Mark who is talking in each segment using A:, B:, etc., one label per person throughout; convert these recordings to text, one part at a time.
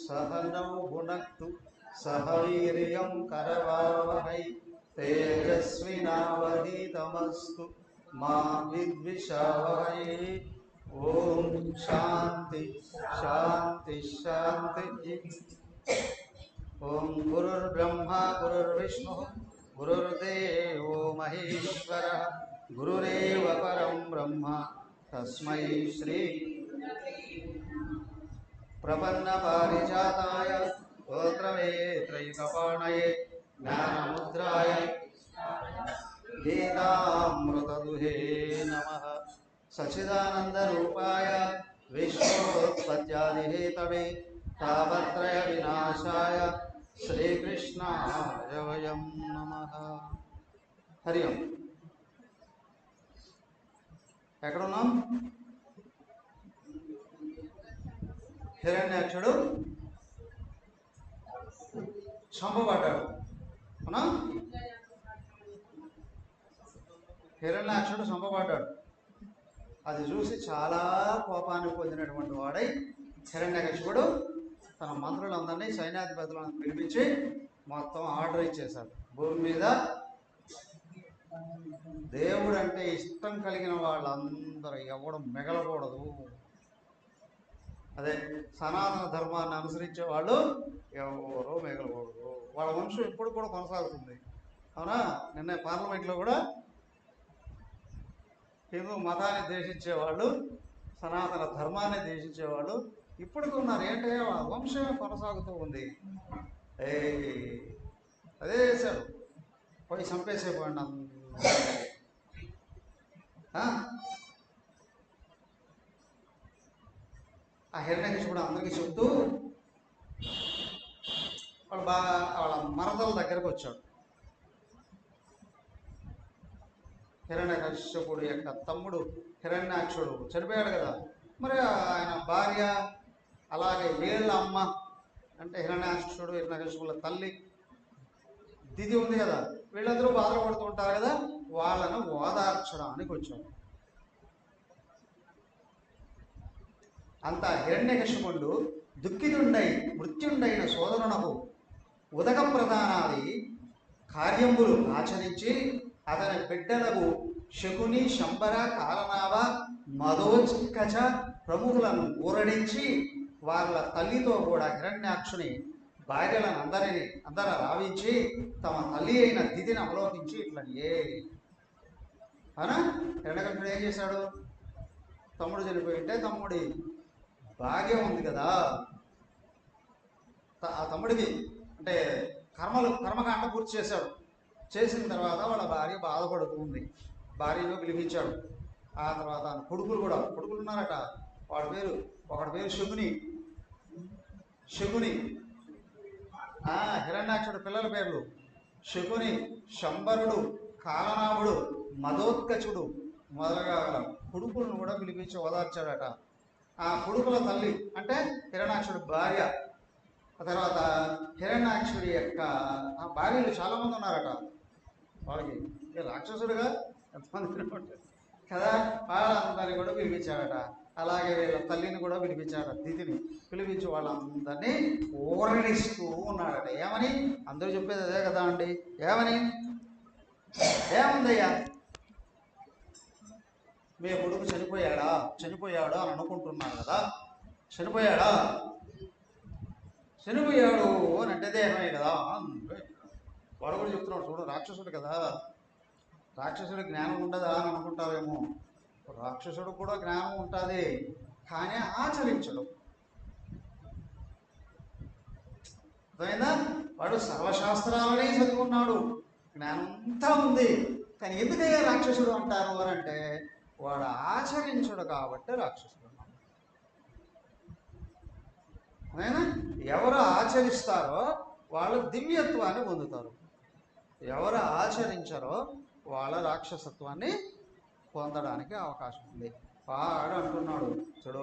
A: सह नौ भुनक्तु सह वीर्यं करवावहै तेजस्विनावधीतमस्तु मा विद्विषावहै। ओम शांति शांति शांति। ओम गुरुर्ब्रह्मा गुरुर्विष्णु गुरुर्देवो महेश्वरः गुरुरेव परं ब्रह्म तस्मै श्री प्रपन्नपारिजाताय स्तोत्रवेत्रैकपाणये ज्ञानमुद्राय गीतामृतदुहे नमः। सच्चिदानन्दरूपाय विश्वोत्पत्त्यादिहेतवे तापत्रयविनाशाय श्रीकृष्णाय वयं नमः। हरि ओम। ఎక్కడున్నాం? హిరణ్యాక్షుడు చంపబడ్డాడు. అవునా? హిరణ్యాక్షుడు చంపబడ్డాడు. అది చూసి చాలా కోపాన్ని పొందినటువంటి వాడై హిరణ్యకశిపుడు తన మంత్రులందరినీ సైన్యాధిపతులను పిలిపించి మొత్తం ఆర్డర్ ఇచ్చేశాడు. భూమి మీద దేవుడు అంటే ఇష్టం కలిగిన వాళ్ళందరూ ఎవడు మిగలకూడదు. అదే సనాతన ధర్మాన్ని అనుసరించే వాళ్ళు ఎవరో మిగలకూడదు. వాళ్ళ వంశం ఇప్పుడు కూడా కొనసాగుతుంది. అవునా? నిన్న పార్లమెంట్లో కూడా హిందూ మతాన్ని ద్వేషించేవాళ్ళు, సనాతన ధర్మాన్ని ద్వేషించేవాళ్ళు ఇప్పటికీ ఉన్నారు. ఏంటంటే వాళ్ళ వంశమే కొనసాగుతూ ఉంది. అదే చేశారు, పోయి చంపేసేపోండి. ఆ హిరణ్యకశిపుడు అందరికీ చెప్తూ వాళ్ళ మరదల దగ్గరకు వచ్చాడు. హిరణ్యకశిపుడు యొక్క తమ్ముడు హిరణ్యాక్షుడు చనిపోయాడు కదా, మరి ఆయన భార్య అలాగే వీళ్ళ అమ్మ అంటే హిరణ్యాక్షుడు హిరణ్యకశిపుల తల్లి దిది ఉంది కదా, వీళ్ళందరూ బాధపడుతూ ఉంటారు కదా, వాళ్ళను ఓదార్చడానికి వచ్చాడు. అంత హిరణ్యకశిపుడు దుఃఖితుండై మృత్యుండైన సోదరునకు ఉదక ప్రదానాది కార్యములు ఆచరించి అతని బిడ్డలకు శకుని శంబర కాలనావ మదోత్కచ ప్రముఖులను ఊరడించి వాళ్ళ తల్లితో కూడా హిరణ్యాక్షుని భార్యలను అందరూ రావించి తమ తల్లి అయిన దిదిని అవలోకించి ఇట్లా అవునా? హిరణ్యకశిపుడు ఏం చేశాడు? తమ్ముడు చనిపోయింటే తమ్ముడి భార్య ఉంది కదా, ఆ తమ్ముడికి అంటే కర్మకాండ పూర్తి చేశాడు. చేసిన తర్వాత వాళ్ళ భార్య బాధపడుతూ ఉంది. భార్యను పిలిపించాడు. ఆ తర్వాత కొడుకులు ఉన్నారట. ఒకటి పేరు శకుని. హిరణ్యాక్షుడు పిల్లల పేర్లు శకుని, శంబరుడు, కాలనాభుడు, మదోత్కచుడు మొదలుగా కొడుకులను కూడా పిలిపించి ఓదార్చాడట. ఆ కొడుకుల తల్లి అంటే హిరణ్యాక్షుడి భార్య. ఆ తర్వాత హిరణ్యాక్షుడి యొక్క భార్యలు చాలామంది ఉన్నారట. వాళ్ళకి రాక్షసుడుగా ఎంతమంది కదా, వాళ్ళందరినీ కూడా పిలిపించాడట. అలాగే వీళ్ళ తల్లిని కూడా పిలిపించాడట, దిదిని పిలిపించి వాళ్ళందరినీ ఊరడిస్తూ ఉన్నాడట. ఏమని? అందరూ చెప్పేది అదే కదా అండి. ఏముందయ్యా, మీ కొడుకు చనిపోయాడు అని అనుకుంటున్నాడు కదా, చనిపోయాడు అని అంటే దేహమే కదా. వాడు కూడా చెప్తున్నాడు, చూడు రాక్షసుడు కదా, రాక్షసుడి జ్ఞానం ఉండదా అని అనుకుంటావేమో. రాక్షసుడు కూడా జ్ఞానం ఉంటుంది, కానీ ఆచరించడు. అర్థమైందా? వాడు సర్వశాస్త్రాలనే చదువుకున్నాడు, జ్ఞానం అంతా ఉంది, కానీ ఎందుకయ్యా రాక్షసుడు అంటారు అని అంటే వాడు ఆచరించడు కాబట్టి రాక్షసుడు. అయినా ఎవరు ఆచరిస్తారో వాళ్ళు దివ్యత్వాన్ని పొందుతారు, ఎవరు ఆచరించారో వాళ్ళ రాక్షసత్వాన్ని పొందడానికి అవకాశం ఉంది. వాడు అంటున్నాడు, చూడు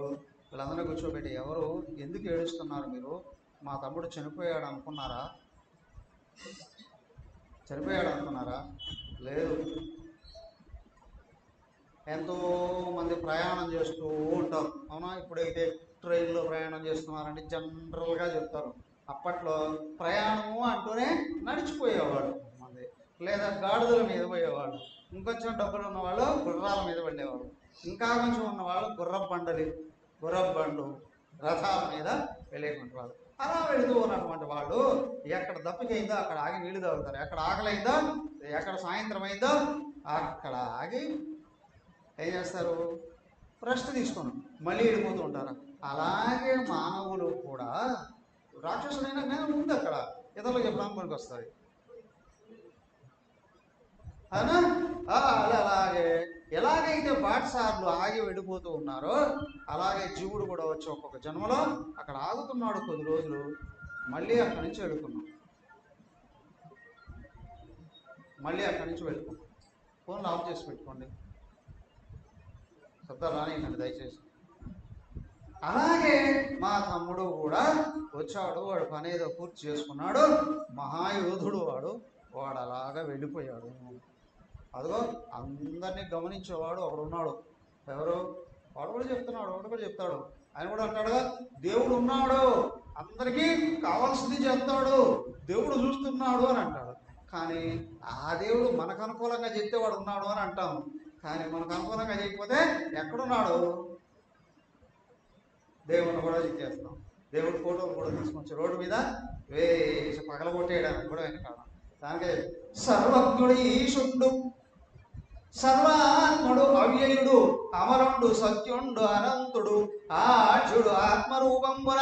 A: వీళ్ళందరూ కూర్చోబెట్టి, ఎవరు ఎందుకు ఏడుస్తున్నారు మీరు? మా తమ్ముడు చనిపోయాడు అనుకున్నారా? లేదు. ఎంతోమంది ప్రయాణం చేస్తూ ఉంటారు. అవునా? ఇప్పుడైతే ట్రైన్లో ప్రయాణం చేస్తున్నారంటే జనరల్గా చెప్తారు. అప్పట్లో ప్రయాణము అంటూనే నడిచిపోయేవాడు మంది, లేదా గాడిదల మీద పోయేవాళ్ళు, ఇంకొంచెం డబ్బులు ఉన్నవాళ్ళు గుర్రాల మీద వెళ్ళేవాళ్ళు, ఇంకా కొంచెం ఉన్నవాళ్ళు గుర్రపు బండ్లు రథాల మీద వెళ్ళేటువంటి వాళ్ళు. అలా వెళుతూ ఉన్నటువంటి వాళ్ళు ఎక్కడ దప్పికైందో అక్కడ ఆగి నీళ్లు తాగుతారు, ఎక్కడ ఆకలైందో, ఎక్కడ సాయంత్రం అయిందో అక్కడ ఆగి ఏం చేస్తారు, రెస్ట్ తీసుకొని మళ్ళీ వెళ్ళిపోతూ ఉంటారు. అలాగే మానవులు కూడా రాక్షసులైన జ్ఞానం ఉంది అక్కడ, ఇతరులకు చెప్పడానికి మనకు వస్తుంది. అవునా? అలాగే ఎలాగైతే బాటసార్లు ఆగి వెళ్ళిపోతూ ఉన్నారో అలాగే జీవుడు కూడా వచ్చి ఒక్కొక్క జన్మలో అక్కడ ఆగుతున్నాడు కొద్ది రోజులు, మళ్ళీ అక్కడి నుంచి వెళుతున్నాం, ఫోన్లు ఆఫ్ చేసి పెట్టుకోండి, శబ్దాలు రానివ్వండి దయచేసి. అలాగే మా తమ్ముడు కూడా వచ్చాడు, వాడు పని ఏదో పూర్తి చేసుకున్నాడు, మహాయోధుడు వాడు అలాగా వెళ్ళిపోయాడు. అదిగో అందరినీ గమనించేవాడు ఒకడున్నాడు, ఎవరు, వాడు కూడా చెప్తాడు, ఆయన కూడా అంటాడుగా, దేవుడు ఉన్నాడు, అందరికీ కావాల్సింది చేస్తాడు, దేవుడు చూస్తున్నాడు అని అంటాడు. కానీ ఆ దేవుడు మనకు అనుకూలంగా చెప్తే వాడు ఉన్నాడు అని అంటాము, కానీ మనకు అనుకూలంగా చేయకపోతే ఎక్కడున్నాడు, దేవుడిని కూడా చేస్తాం. దేవుడి ఫోటోలు కూడా తీసుకొచ్చి రోడ్డు మీద వేసి పగలగొట్టేయడానికి కూడా వెనకాడ. దానికే సర్వజ్ఞుడు ఈశుడు, సర్వాత్ముడు అవ్యయుడు, అమరుండు సత్యుండు అనంతుడు, ఆర్జుడు ఆత్మరూపంబున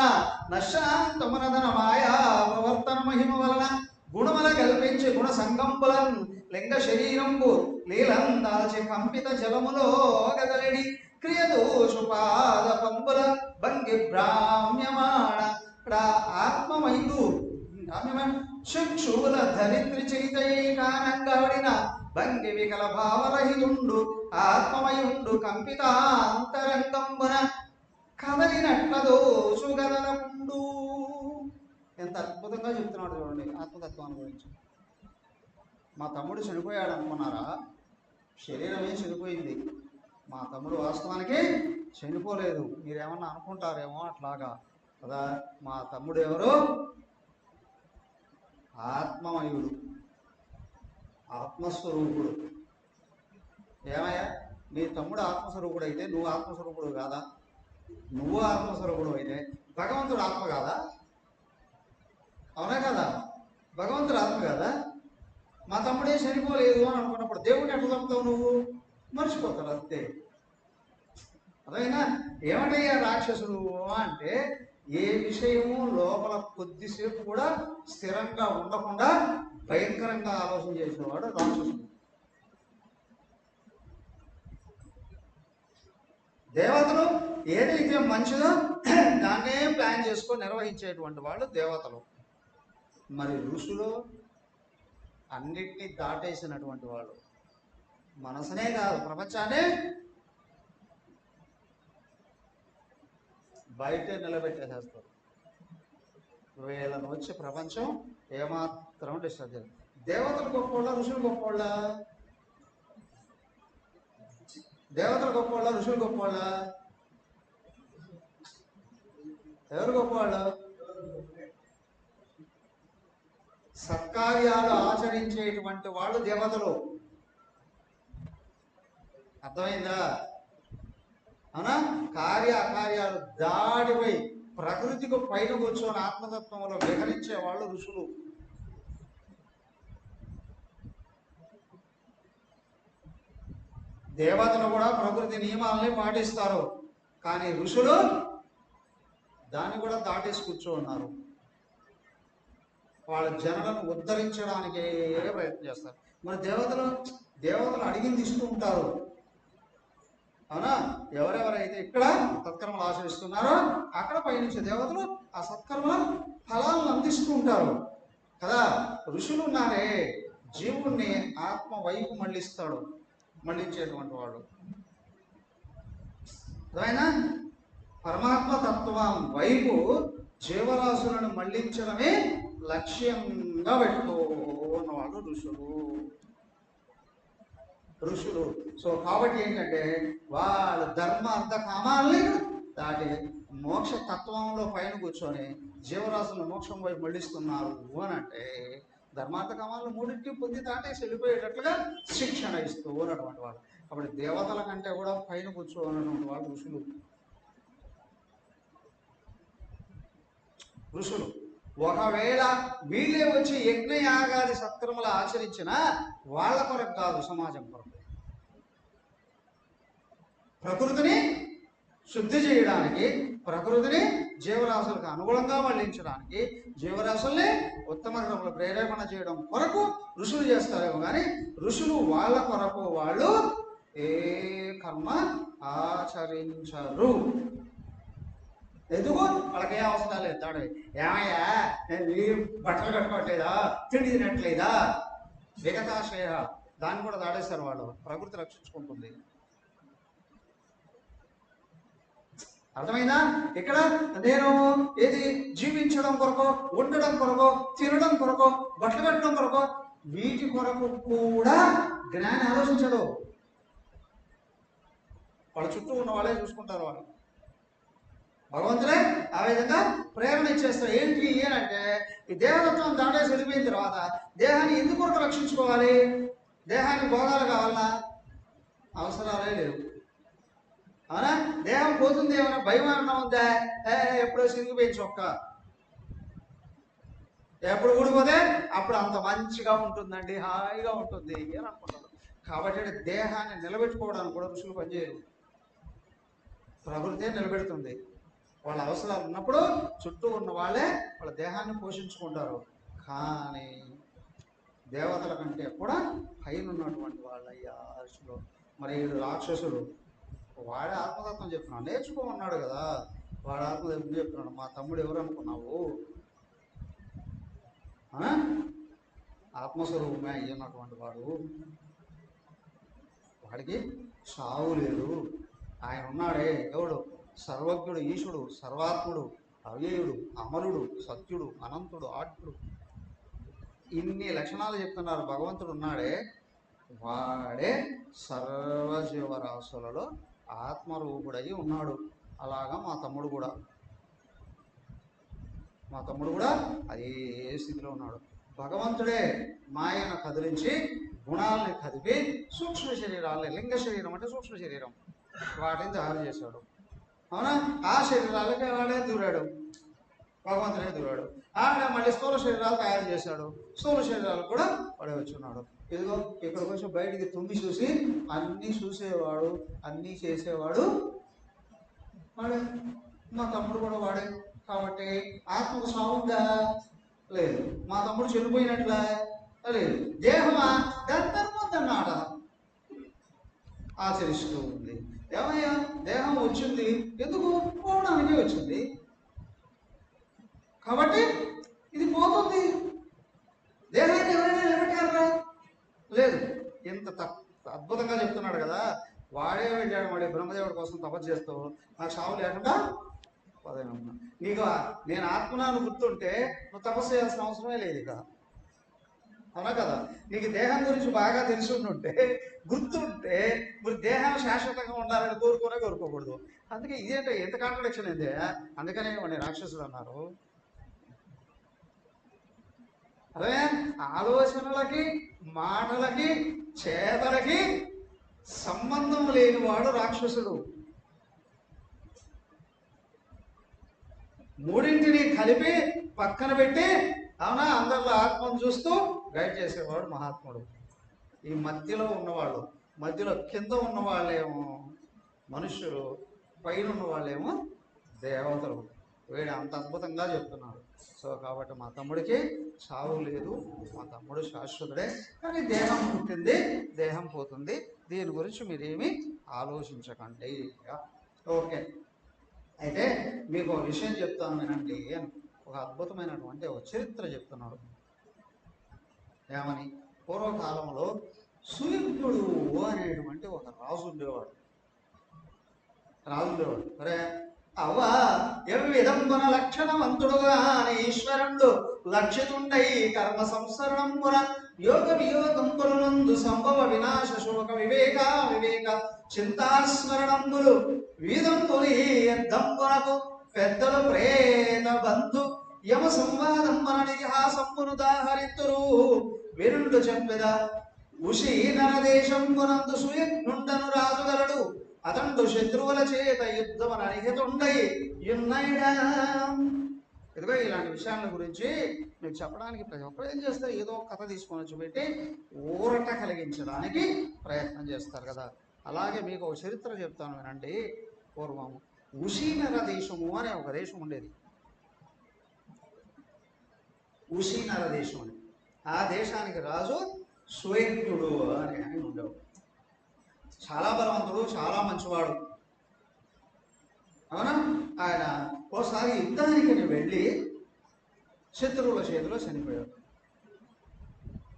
A: నశాంతమునదన మాయా ప్రవర్తన మహిమ వలన గుణముల కల్పించి గుణ సంగంబులన్ లింగ శరీరంబు లీలం దాల్చి కంపిత జలములో గదలిడి క్రియదోషుపాద పంబుల భంగి భ్రామ్యమాణ ఆత్మమైదు చక్షువుల ధరిత్రి చైతైకానంగాడిన భంగి వికల భావరహితుండు ఆత్మమయుండు కంపితాంతరంగంబున కదలినట్ల దోషుగదనకుండు. ఎంత అద్భుతంగా చెప్తున్నాడు చూడండి ఆత్మతత్వాన్ని గురించి. మా తమ్ముడు చనిపోయాడు అనుకున్నారా? శరీరమే చనిపోయింది, మా తమ్ముడు వాస్తవానికి చనిపోలేదు. మీరేమన్నా అనుకుంటారేమో అట్లాగా కదా. మా తమ్ముడు ఎవరు? ఆత్మమయుడు, ఆత్మస్వరూపుడు. ఏమయ్యా, నీ తమ్ముడు ఆత్మస్వరూపుడు అయితే నువ్వు ఆత్మస్వరూపుడు కాదా? నువ్వు ఆత్మస్వరూపుడు అయితే భగవంతుడు ఆత్మ కాదా? అవునా కదా? భగవంతుడు ఆత్మ కాదా? మా తమ్ముడే చనిపోలేదు అని అనుకున్నప్పుడు దేవుడిని ఎట్లా చంపుతావు నువ్వు? మర్చిపోతాడు అంతే. అదైనా ఏమంటయ్యా రాక్షసుడు అంటే ఏ విషయము లోపల కొద్దిసేపు కూడా స్థిరంగా ఉండకుండా భయంకరంగా ఆలోచన చేసేవాడు రాక్షసుడు. దేవతలు ఏదైతే మంచిదో దాన్నే ప్లాన్ చేసుకొని నిర్వహించేటువంటి వాళ్ళు దేవతలు. మరి ఋషులు అన్నిటినీ దాటేసినటువంటి వాళ్ళు, మనసునే కాదు ప్రపంచాన్ని బయటే నిలబెట్టేసేస్తారు. వీళ్ళని వచ్చి ప్రపంచం ఏమాత్రం డిస్టర్బ్ చేయదు. దేవతలు గొప్పవాళ్ళ, ఋషులు గొప్పవాళ్ళ? దేవతలు గొప్పవాళ్ళ, ఋషులు గొప్పవాళ్ళ? ఎవరు గొప్పవాళ్ళు? సత్కార్యాలు ఆచరించేటువంటి వాళ్ళు దేవతలు. అర్థమైందా? అవునా? కార్యాలు దాటిపోయి ప్రకృతికి పైన కూర్చొని ఆత్మతత్వంలో విహరించే వాళ్ళు ఋషులు. దేవతలు కూడా ప్రకృతి నియమాలని పాటిస్తారు, కానీ ఋషులు దాన్ని కూడా దాటేసి కూర్చో ఉన్నారు. వాళ్ళ జనులను ఉద్ధరించడానికే ప్రయత్నం చేస్తారు. మరి దేవతలు అడిగింది ఇస్తూ ఉంటారు. అవునా? ఎవరెవరైతే ఇక్కడ సత్కర్మలు ఆచరిస్తున్నారో అక్కడ పైనుంచి దేవతలు ఆ సత్కర్మల ఫలాలను అందిస్తూ ఉంటారు కదా. ఋషులు ఉన్నారే, జీవుణ్ణి ఆత్మ వైపు మళ్ళించేటువంటి వాళ్ళు. అదైనా పరమాత్మ తత్వం వైపు జీవరాశులను మళ్లించడమే లక్ష్యంగా పెట్టుకున్నవాళ్ళు ఋషులు. సో కాబట్టి ఏంటంటే వాళ్ళ ధర్మ అర్థ కామాలని దాటి మోక్ష తత్వంలో పైన కూర్చొని జీవరాశులను మోక్షం వైపు మళ్ళిస్తున్నారు అని అంటే ధర్మార్థ కామాలను మూడింటిని పొంది దాటేసి వెళ్ళిపోయేటట్లుగా శిక్షణ ఇస్తూ ఉన్నటువంటి వాళ్ళు. అప్పుడు దేవతల కంటే కూడా పైన కూర్చోన్నటువంటి వాళ్ళు ఋషులు. ఒకవేళ వీళ్ళే వచ్చి యజ్ఞయాగాది సత్కర్మలు ఆచరించిన వాళ్ళ కొరకు కాదు, సమాజం కొరకు, ప్రకృతిని శుద్ధి చేయడానికి, ప్రకృతిని జీవరాశులకు అనుగుణంగా మళ్లించడానికి, జీవరాశుల్ని ఉత్తమ కర్మలు ప్రేరేపణ చేయడం కొరకు ఋషులు చేస్తారేమో కానీ ఋషులు వాళ్ళ కొరకు వాళ్ళు ఏ కర్మ ఆచరించరు. ఎందుకు? వాళ్ళకి ఏ అవసరాలు ఎత్తాడు. ఏమయ్యా బట్టలు కట్టుకోవట్లేదా, తిండి తినట్లేదా, విగతాశ్రయ, దాన్ని కూడా దాడేస్తారు వాళ్ళు. ప్రకృతి రక్షించుకుంటుంది. అర్థమైందా? ఇక్కడ నేను ఏది జీవించడం కొరకు, ఉండడం కొరకు, తినడం కొరకు, బట్టలు పెట్టడం కొరకు, వీటి కొరకు కూడా జ్ఞాని ఆలోచించడు. వాళ్ళ చుట్టూ ఉన్న వాళ్ళే చూసుకుంటారు. వాళ్ళు భగవంతుడే ఆ విధంగా ప్రేరణ ఇచ్చేస్తారు. ఏంటి అంటే ఈ దేవతత్వం దాటేసి వెళ్ళిపోయిన తర్వాత దేహాన్ని ఎందుకు కొరకు రక్షించుకోవాలి? దేహానికి భోగాలు కావాలన్నా అవసరాలే లేవు. అవునా? దేహం పోతుంది ఏమైనా భయం ఏమన్నా ఉందా? ఎప్పుడో సిరిగిపోయింది చొక్క, ఎప్పుడు ఊడిపోతే అప్పుడు అంత మంచిగా ఉంటుందండి, హాయిగా ఉంటుంది అని అనుకుంటారు. కాబట్టి దేహాన్ని నిలబెట్టుకోవడానికి కూడా ఋషులు పనిచేయరు. ప్రకృతే నిలబెడుతుంది. వాళ్ళ అవసరాలు ఉన్నప్పుడు చుట్టూ ఉన్న వాళ్ళే వాళ్ళ దేహాన్ని పోషించుకుంటారు. కానీ దేవతల కంటే కూడా పైన ఉన్నటువంటి వాళ్ళయ్యా ఋషులు. మరి వీడు రాక్షసుడు, వాడే ఆత్మతత్వం చెప్తున్నాడు, నేర్చుకోమన్నాడు కదా. వాడు ఆత్మతత్వం చెప్తున్నాడు. మా తమ్ముడు ఎవరు అనుకున్నావు? ఆత్మస్వరూపమే అయ్యున్నటువంటి వాడు, వాడికి చావు లేదు. ఆయన ఉన్నాడే ఎవడు? సర్వజ్ఞుడు, ఈశుడు, సర్వాత్ముడు, అవ్యయుడు, అమరుడు, సత్యుడు, అనంతుడు, ఆత్ముడు, ఇన్ని లక్షణాలు చెప్తున్నారు. భగవంతుడు ఉన్నాడే, వాడే సర్వజీవరాశులలో ఆత్మరూపుడై ఉన్నాడు. అలాగా మా తమ్ముడు కూడా అదే స్థితిలో ఉన్నాడు. భగవంతుడే మాయను కదిలించి గుణాలని కదిపి సూక్ష్మ శరీరాలని, లింగ శరీరం అంటే సూక్ష్మ శరీరం, వాటిని తయారు చేశాడు. అవునా? ఆ శరీరాలకి వాడే దూరాడు, భగవంతుడే దూరాడు. ఆవిడ మళ్ళీ స్థూల శరీరాలు తయారు చేశాడు. స్థూల శరీరాలు కూడా వాడే వచ్చున్నాడు. ఇదిగో ఇక్కడ కొంచెం బయటికి తుంగి చూసి అన్నీ చూసేవాడు, అన్నీ చేసేవాడు వాడే. మా తమ్ముడు కూడా వాడే. కాబట్టి ఆత్మకు సాగుందా? లేదు. మా తమ్ముడు చనిపోయినట్లా? లేదు. దేహమా? గంధర్వద్దన్నాట ఆచరిస్తూ ఉంది. ఏమయ్యా, దేహం వచ్చింది ఎందుకు? పోవడానికి వచ్చింది. కాబట్టి ఇది పోతుంది. దేహాన్ని ఎవరైనా నిలబెట్టారా? లేదు. ఇంత అద్భుతంగా చెప్తున్నాడు కదా. వాడే వెళ్ళాడు వాడి బ్రహ్మదేవుడి కోసం తపస్సు చేస్తూ, నాకు సావు లేకుండా పదవి. నీకు నేను ఆత్మనాను గుర్తుంటే నువ్వు తపస్సు చేయాల్సిన అవసరమే లేదు ఇక. అవునా కదా? నీకు దేహం గురించి బాగా తెలిసి ఉంటుంటే, గుర్తుంటే, మీరు దేహం శాశ్వతంగా ఉండాలని కోరుకోకూడదు. అందుకే ఇదేంటో ఎంత కాంట్రడిక్షన్ అయితే. అందుకనే వాడిని రాక్షసుడు అన్నారు. అదే ఆలోచనలకి, మాటలకి, చేతలకి సంబంధం లేనివాడు రాక్షసుడు. మూడింటిని కలిపి పక్కన పెట్టి, అవునా, అందరిలో ఆత్మను చూస్తూ గైడ్ చేసేవాడు మహాత్ముడు. ఈ మధ్యలో ఉన్నవాళ్ళు, మధ్యలో కింద ఉన్న వాళ్ళేమో మనుష్యులు, పైన ఉన్న వాళ్ళేమో దేవతలు. వీడు అంత అద్భుతంగా చెప్తున్నారు. సో కాబట్టి మా తమ్ముడికి చావు లేదు, మా తమ్ముడు శాశ్వతుడే. కానీ దేహం పుట్టింది, దేహం పోతుంది. దీని గురించి మీరేమీ ఆలోచించకండి. ఓకే. అయితే మీకు ఒక విషయం చెప్తాను వినండి. ఒక అద్భుతమైనటువంటి ఒక చరిత్ర చెప్తున్నాడు. ఏమని? పూర్వకాలంలో సుయుగ్ముడు అనేటువంటి ఒక రాజు ఉండేవాడు. అరే అవ్వా ఎవ్విధంబున లక్షణవంతుడుగా ఈశ్వరుడు లక్షితుండై కర్మ సంసరణంబున యోగ వియోగంబులందు సంభవ వినాశ శోక వివేక చింతాస్మరణంబులు వీదంబుని దంబునకు పెద్దలు ప్రేత బంధు యమ సంవాదం మన నిహాసంబును దాహరితురు వినుండు చెప్పెద ఉషి నరదేశంబునందు సుయజ్ఞుండను రాజుగలడు అతండు శత్రువుల చేత యుద్ధమున నిహితుండై యున్నైడా. ఇదిగో ఇలాంటి విషయాల గురించి మీకు చెప్పడానికి ప్రతి ఒక్కరు ఏం చేస్తారు, ఏదో కథ తీసుకొని వచ్చి పెట్టి ఊరట కలిగించడానికి ప్రయత్నం చేస్తారు కదా. అలాగే మీకు ఒక చరిత్ర చెప్తాను వినండి. పూర్వం ఉషీనర దేశము అనే ఒక దేశం ఉండేది. ఉషీనర దేశం అని, ఆ దేశానికి రాజు సుయజ్ఞుడు అని ఆయన ఉండేవాడు. చాలా బలవంతుడు, చాలా మంచివాడు. అవునా? ఆయన ఓసారి యుద్ధానికి వెళ్ళి శత్రువుల చేతిలో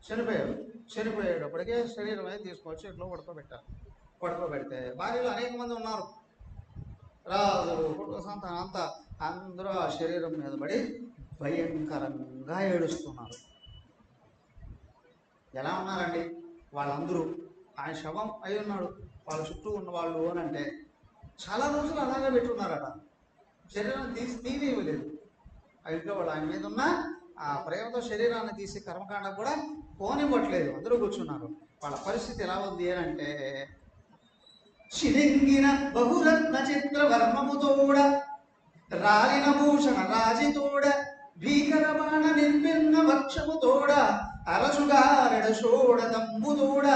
A: చనిపోయేటప్పటికే శరీరం అయితే తీసుకొచ్చి ఇంట్లో పడుకోబెడితే భార్యలు అనేక మంది ఉన్నారు, రాజులు, కుటుంబ సంతానం అంతా, అందరూ ఆ శరీరం మీద పడి భయంకరంగా ఏడుస్తున్నారు. ఎలా ఉన్నారండి వాళ్ళందరూ? ఆయన శవం అయి ఉన్నాడు, వాళ్ళ చుట్టూ ఉన్న వాళ్ళు అని అంటే చాలా రోజులు అలాగే పెట్టున్నారట. శరీరం తీయలేదు. ఆ ఇంట్లో వాళ్ళు ఆయన మీద ఉన్న ఆ ప్రేమతో శరీరాన్ని తీసి కర్మకాండ కూడా పోనివ్వట్లేదు. అందరూ కూర్చున్నారు. వాళ్ళ పరిస్థితి ఎలా ఉంది అని అంటే, చిరింగిన బహురత్న చిత్ర వర్మముతోడ రాలిన భూషణ రాజితోడ భీకర బాణ నిర్భిన్న వక్షముతోడ అరచుగారడ షోడ దంబుతోడ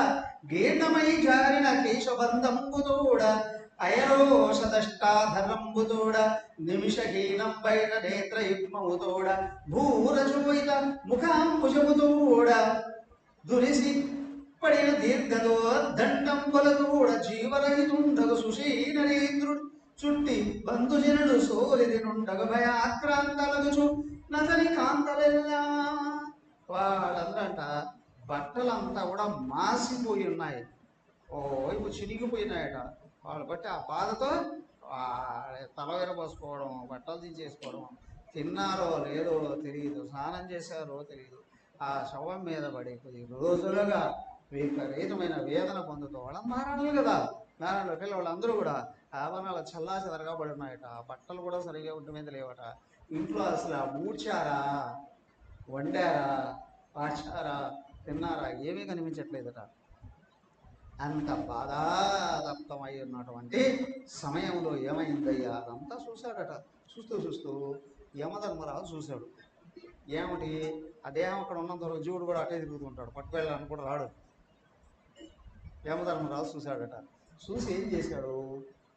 A: గీర్ణమై జారిన కేశబంధంబుతోడ అయరోషదష్టాధరంబుతోడ నిమిషహీనం బయట నేత్రయుగ్మముతోడ భూరజోయిత ముఖాంబుజముతోడ దురిసి పడిన దీర్ఘదో దండంబులతోడ జీవరహితుండగు సుషీనరేంద్రుడు చుట్టి బంధుజనుడు సోరిది నుండగ భయాక్రాంతలగుచు నతని కాంతలెల్లా. వాళ్ళందరంట బట్టలంతా కూడా మాసిపోయి ఉన్నాయి, ఓవైపు చినిగిపోయినాయట. వాళ్ళు బట్టి ఆ బాధతో తల విరబోసుకోవడం, బట్టలు తీసేసుకోవడం, తిన్నారో లేదో తెలియదు, స్నానం చేశారో తెలియదు, ఆ శవం మీద పడి కొద్ది రోజులుగా విపరీతమైన వేదన పొందుతూ వాళ్ళ మారణాలు కదా. మారణాలు పిల్లవాళ్ళందరూ కూడా ఆభరణాలు చల్లా చెదరగా పడి ఉన్నాయట. బట్టలు కూడా సరిగా ఒంటి మీద లేవట. ఇంట్లో అసలు మూడ్చారా, వండారా, పాచారా, తిన్నారా ఏమీ కనిపించట్లేదట. అంత బాధాదప్తమై ఉన్నటువంటి సమయంలో ఏమైందయ్యా అదంతా చూశాడట. చూస్తూ యమధర్మరాజు చూశాడు. ఏమిటి, ఆ దేహం అక్కడ ఉన్నంత వరకు జీవుడు కూడా అటే తిరుగుతుంటాడు, పట్టుకెళ్ళాలని కూడా రాడు. యమధర్మరాజు చూశాడట. చూసి ఏం చేశాడు,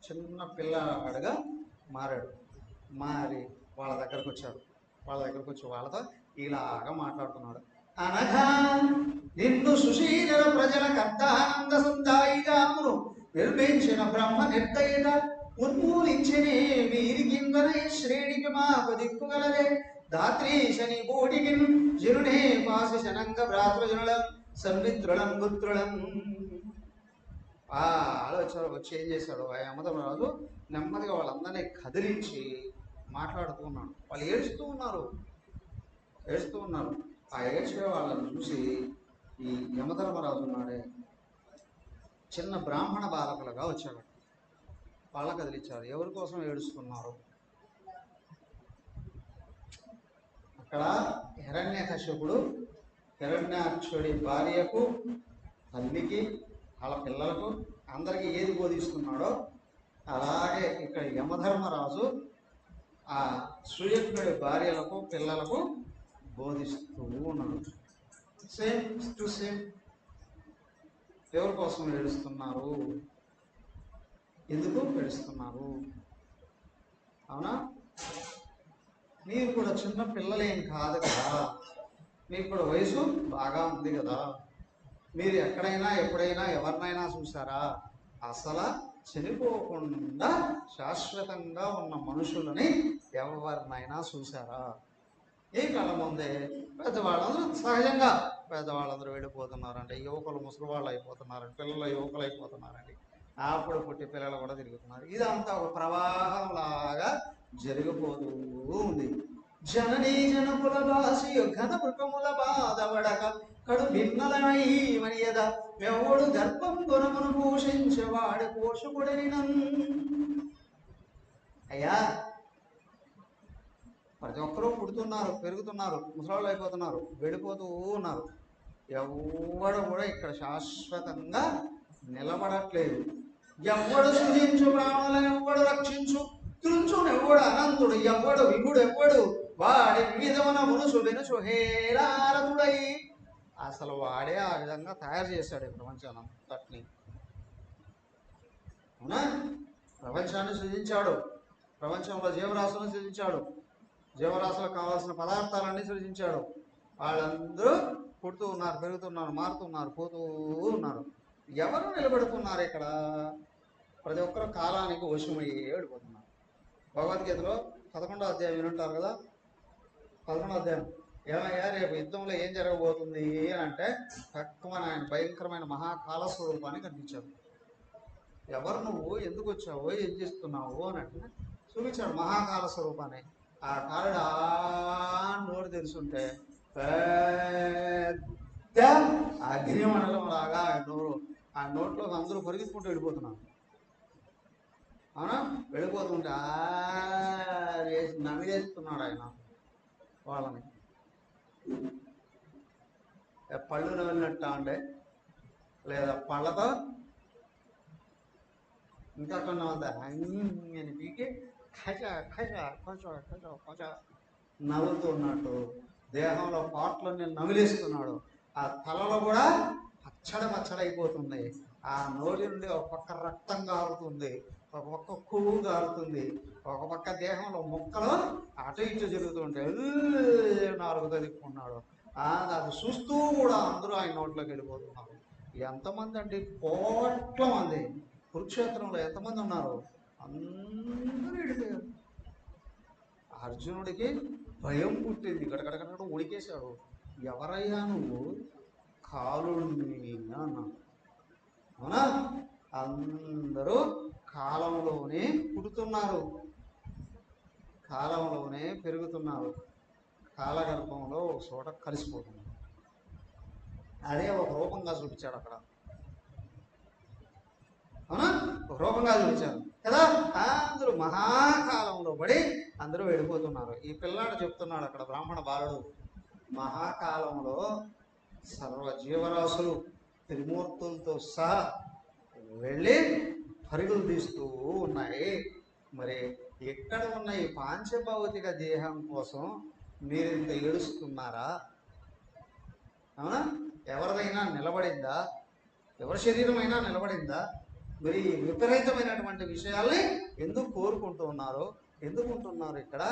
A: చిన్న పిల్లవాడుగా మారి వాళ్ళ దగ్గరకు వచ్చాడు. వాళ్ళ దగ్గరకు వచ్చి వాళ్ళతో ఇలాగా మాట్లాడుతున్నాడు. అనగా నిన్ను సుశీల ప్రజల కర్తానంద సందాయిగామును నిర్మించిన బ్రహ్మ నిర్దయత ఉన్మూలించనే వీరి కిందనే శ్రేణికి మాకు దిక్కుగలదే దాత్రీ శని బోటికి జనునే పాసి శనంగ భ్రాతృజనులం సన్మిత్రులం పుత్రులం. వచ్చి ఏం చేశాడు, ఆ యమధర్మరాజు నెమ్మదిగా వాళ్ళందరినీ కదిలించి మాట్లాడుతూ ఉన్నాడు. వాళ్ళు ఏడుస్తూ ఉన్నారు. ఆ ఏడ్చే వాళ్ళని చూసి ఈ యమధర్మరాజు ఉన్నాడే చిన్న బ్రాహ్మణ బాలకులుగా వచ్చాడు. వాళ్ళ కదిలించారు. ఎవరి కోసం ఏడుస్తున్నారు? అక్కడ హిరణ్యకశ్యపుడు హిరణ్యాక్షుడి భార్యకు, తల్లికి, వాళ్ళ పిల్లలకు అందరికీ ఏది బోధిస్తున్నాడో అలాగే ఇక్కడ యమధర్మరాజు ఆ సుయజ్ఞుడి భార్యలకు, పిల్లలకు బోధిస్తూ ఉన్నాడు. Same to same. ఎవరి కోసం ఏడుస్తున్నారు? ఎందుకు ఏడుస్తున్నారు? అవునా? మీరు కూడా చిన్న పిల్లలేం కాదు కదా, మీకు కూడా వయసు బాగా ఉంది కదా. మీరు ఎక్కడైనా ఎప్పుడైనా ఎవరినైనా చూసారా? అసలు చనిపోకుండా శాశ్వతంగా ఉన్న మనుషులని ఎవరినైనా చూసారా? ఈ కళ్ళ ముందే పెద్దవాళ్ళందరూ సహజంగా పెద్దవాళ్ళందరూ వెళ్ళిపోతున్నారండి, యువకులు ముసలివాళ్ళు అయిపోతున్నారండి, పిల్లలు యువకులు అయిపోతున్నారండి, అప్పుడు పుట్టి పిల్లలు కూడా తిరుగుతున్నారు. ఇదంతా ఒక ప్రవాహంలాగా జరిగిపోతూ ఉంది. జననీ జనకుల బాసి ఘన మృగముల బాధపడక కడు భిన్నలమై మరియద మెవ్వడు గర్భం గుణమును పోషించేవాడు పోషకుడని. అయ్యా ప్రతి ఒక్కరూ పుడుతున్నారు, పెరుగుతున్నారు, ముసలాళ్ళు అయిపోతున్నారు, వెళ్ళిపోతూ ఉన్నారు. ఎవడు కూడా ఇక్కడ శాశ్వతంగా నిలబడట్లేదు. ఎవడు సృజించు ప్రాణులను ఎవడు రక్షించు తుంచును ఎవడు అనంతుడు ఎవడు విభుడు ఎవడు వాడి వివిధమున మునుసు వెనుసు హేరారతుడై. అసలు వాడే ఆ విధంగా తయారు చేశాడు ఈ ప్రపంచాన్ని. అవునా? ప్రపంచాన్ని సృజించాడు, ప్రపంచంలో జీవరాశులను సృజించాడు, జీవరాశులకు కావాల్సిన పదార్థాలన్నీ సృజించాడు. వాళ్ళందరూ పుడుతూ ఉన్నారు, పెరుగుతున్నారు, మారుతున్నారు, పోతూ ఉన్నారు. ఎవరు నిలబెడుతున్నారు ఇక్కడ? ప్రతి ఒక్కరు కాలానికి వశమయ్యే వెళ్ళిపోతున్నారు. భగవద్గీతలో 11వ అధ్యాయం వినుంటారు కదా. 11వ అధ్యాయం ఏమయ్యా రేపు యుద్ధంలో ఏం జరగబోతుంది అని అంటే తక్కువ ఆయన భయంకరమైన మహాకాల స్వరూపాన్ని కనిపించాడు. ఎవరు నువ్వు, ఎందుకు వచ్చావు, ఏం చేస్తున్నావు అని అంటే చూపించాడు మహాకాల స్వరూపాన్ని. ఆ కారుడు నోరు తెలుసుంటే పెద్ద అగ్నిమండలం లాగా ఆ నోట్లో అందరూ పరిగెత్తుకుంటూ వెళ్ళిపోతున్నారు. అవునా? వెళ్ళిపోతుంటే నవ్వేస్తున్నాడు ఆయన వాళ్ళని. పళ్ళు నవ్వినట్ట అంటే లేదా పళ్ళతో ఇంకా కొన్ని అని పీకి కొంచెం నవ్వుతున్నట్టు దేహంలో పాటలన్నీ నమిలేస్తున్నాడు. ఆ తలలో కూడా పచ్చడైపోతుంది. ఆ నోటి నుండి ఒక పక్క రక్తం కారుతుంది, ఒక పక్క కొవ్వు కారుతుంది, ఒక పక్క దేహంలో ముక్కలు అటు ఇటు జరుగుతుంటే నాలుగు తదుక్కున్నాడు. అది చూస్తూ కూడా అందరూ ఆయన నోట్లోకి వెళ్ళిపోతున్నారు. ఎంతమంది అంటే కోట్ల మంది. కురుక్షేత్రంలో ఎంతమంది ఉన్నారు? అందరూ వెళ్ళిపోయారు. అర్జునుడికి భయం పుట్టింది, గడగడగడ ఉడికేశాడు. ఎవరయ్యా నువ్వు? కాలుణ్ణి అన్నా. అవునా? అందరూ కాలంలోనే పుడుతున్నారు, కాలంలోనే పెరుగుతున్నారు, కాలగర్భంలో ఒక చోట కలిసిపోతున్నారు. అదే ఒక రూపంగా చూపించాడు అక్కడ. అవునా? ఒక రూపంగా చూపించారు కదా. అందరూ మహాకాలంలో పడి అందరూ వెళ్ళిపోతున్నారు. ఈ పిల్లాడు చెప్తున్నాడు అక్కడ, బ్రాహ్మణ బాలుడు, మహాకాలంలో సర్వ జీవరాశులు త్రిమూర్తులతో సహా వెళ్ళి పరుగులు తీస్తూ ఉన్నాయి. మరి ఎక్కడ ఉన్న ఈ పాంచభౌతిక దేహం కోసం మీరు ఇంత ఏడుస్తున్నారా? అవునా? ఎవరిదైనా నిలబడిందా? ఎవరి శరీరమైనా నిలబడిందా? మరి విపరీతమైనటువంటి విషయాల్ని ఎందుకు కోరుకుంటూ ఉన్నారు? ఎందుకు ఉంటున్నారు ఇక్కడ?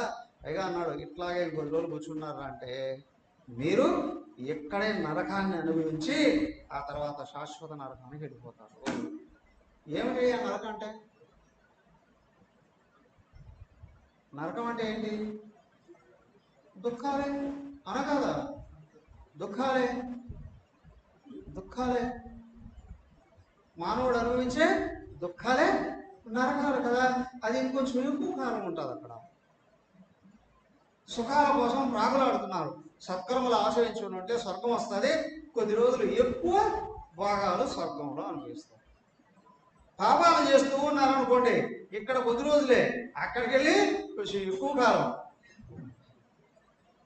A: పైగా అన్నాడు, ఇట్లాగే 10 రోజులు కూర్చున్నారు అంటే మీరు ఎక్కడే నరకాన్ని అనుభవించి ఆ తర్వాత శాశ్వత నరకానికి వెళ్ళిపోతారు. ఏమిటి ఆ నరకం అంటే? నరకం అంటే ఏంటి? దుఃఖాలే అనకాదా? దుఃఖాలే మానవుడు అనుభవించే దుఃఖాలే నరకాలు కదా. అది ఇంకొంచెం ఎక్కువ కాలం ఉంటుంది అక్కడ. సుఖాల కోసం ప్రాకులాడుతున్నారు. సత్కర్మలు ఆచరించుకుంటే స్వర్గం వస్తుంది. కొద్ది రోజులు ఎక్కువ భాగాలు స్వర్గంలో అనుభవిస్తారు. పాపాలు చేస్తూ ఉన్నారనుకోండి, ఇక్కడ కొద్ది రోజులే, అక్కడికి వెళ్ళి కొంచెం ఎక్కువ కాలం,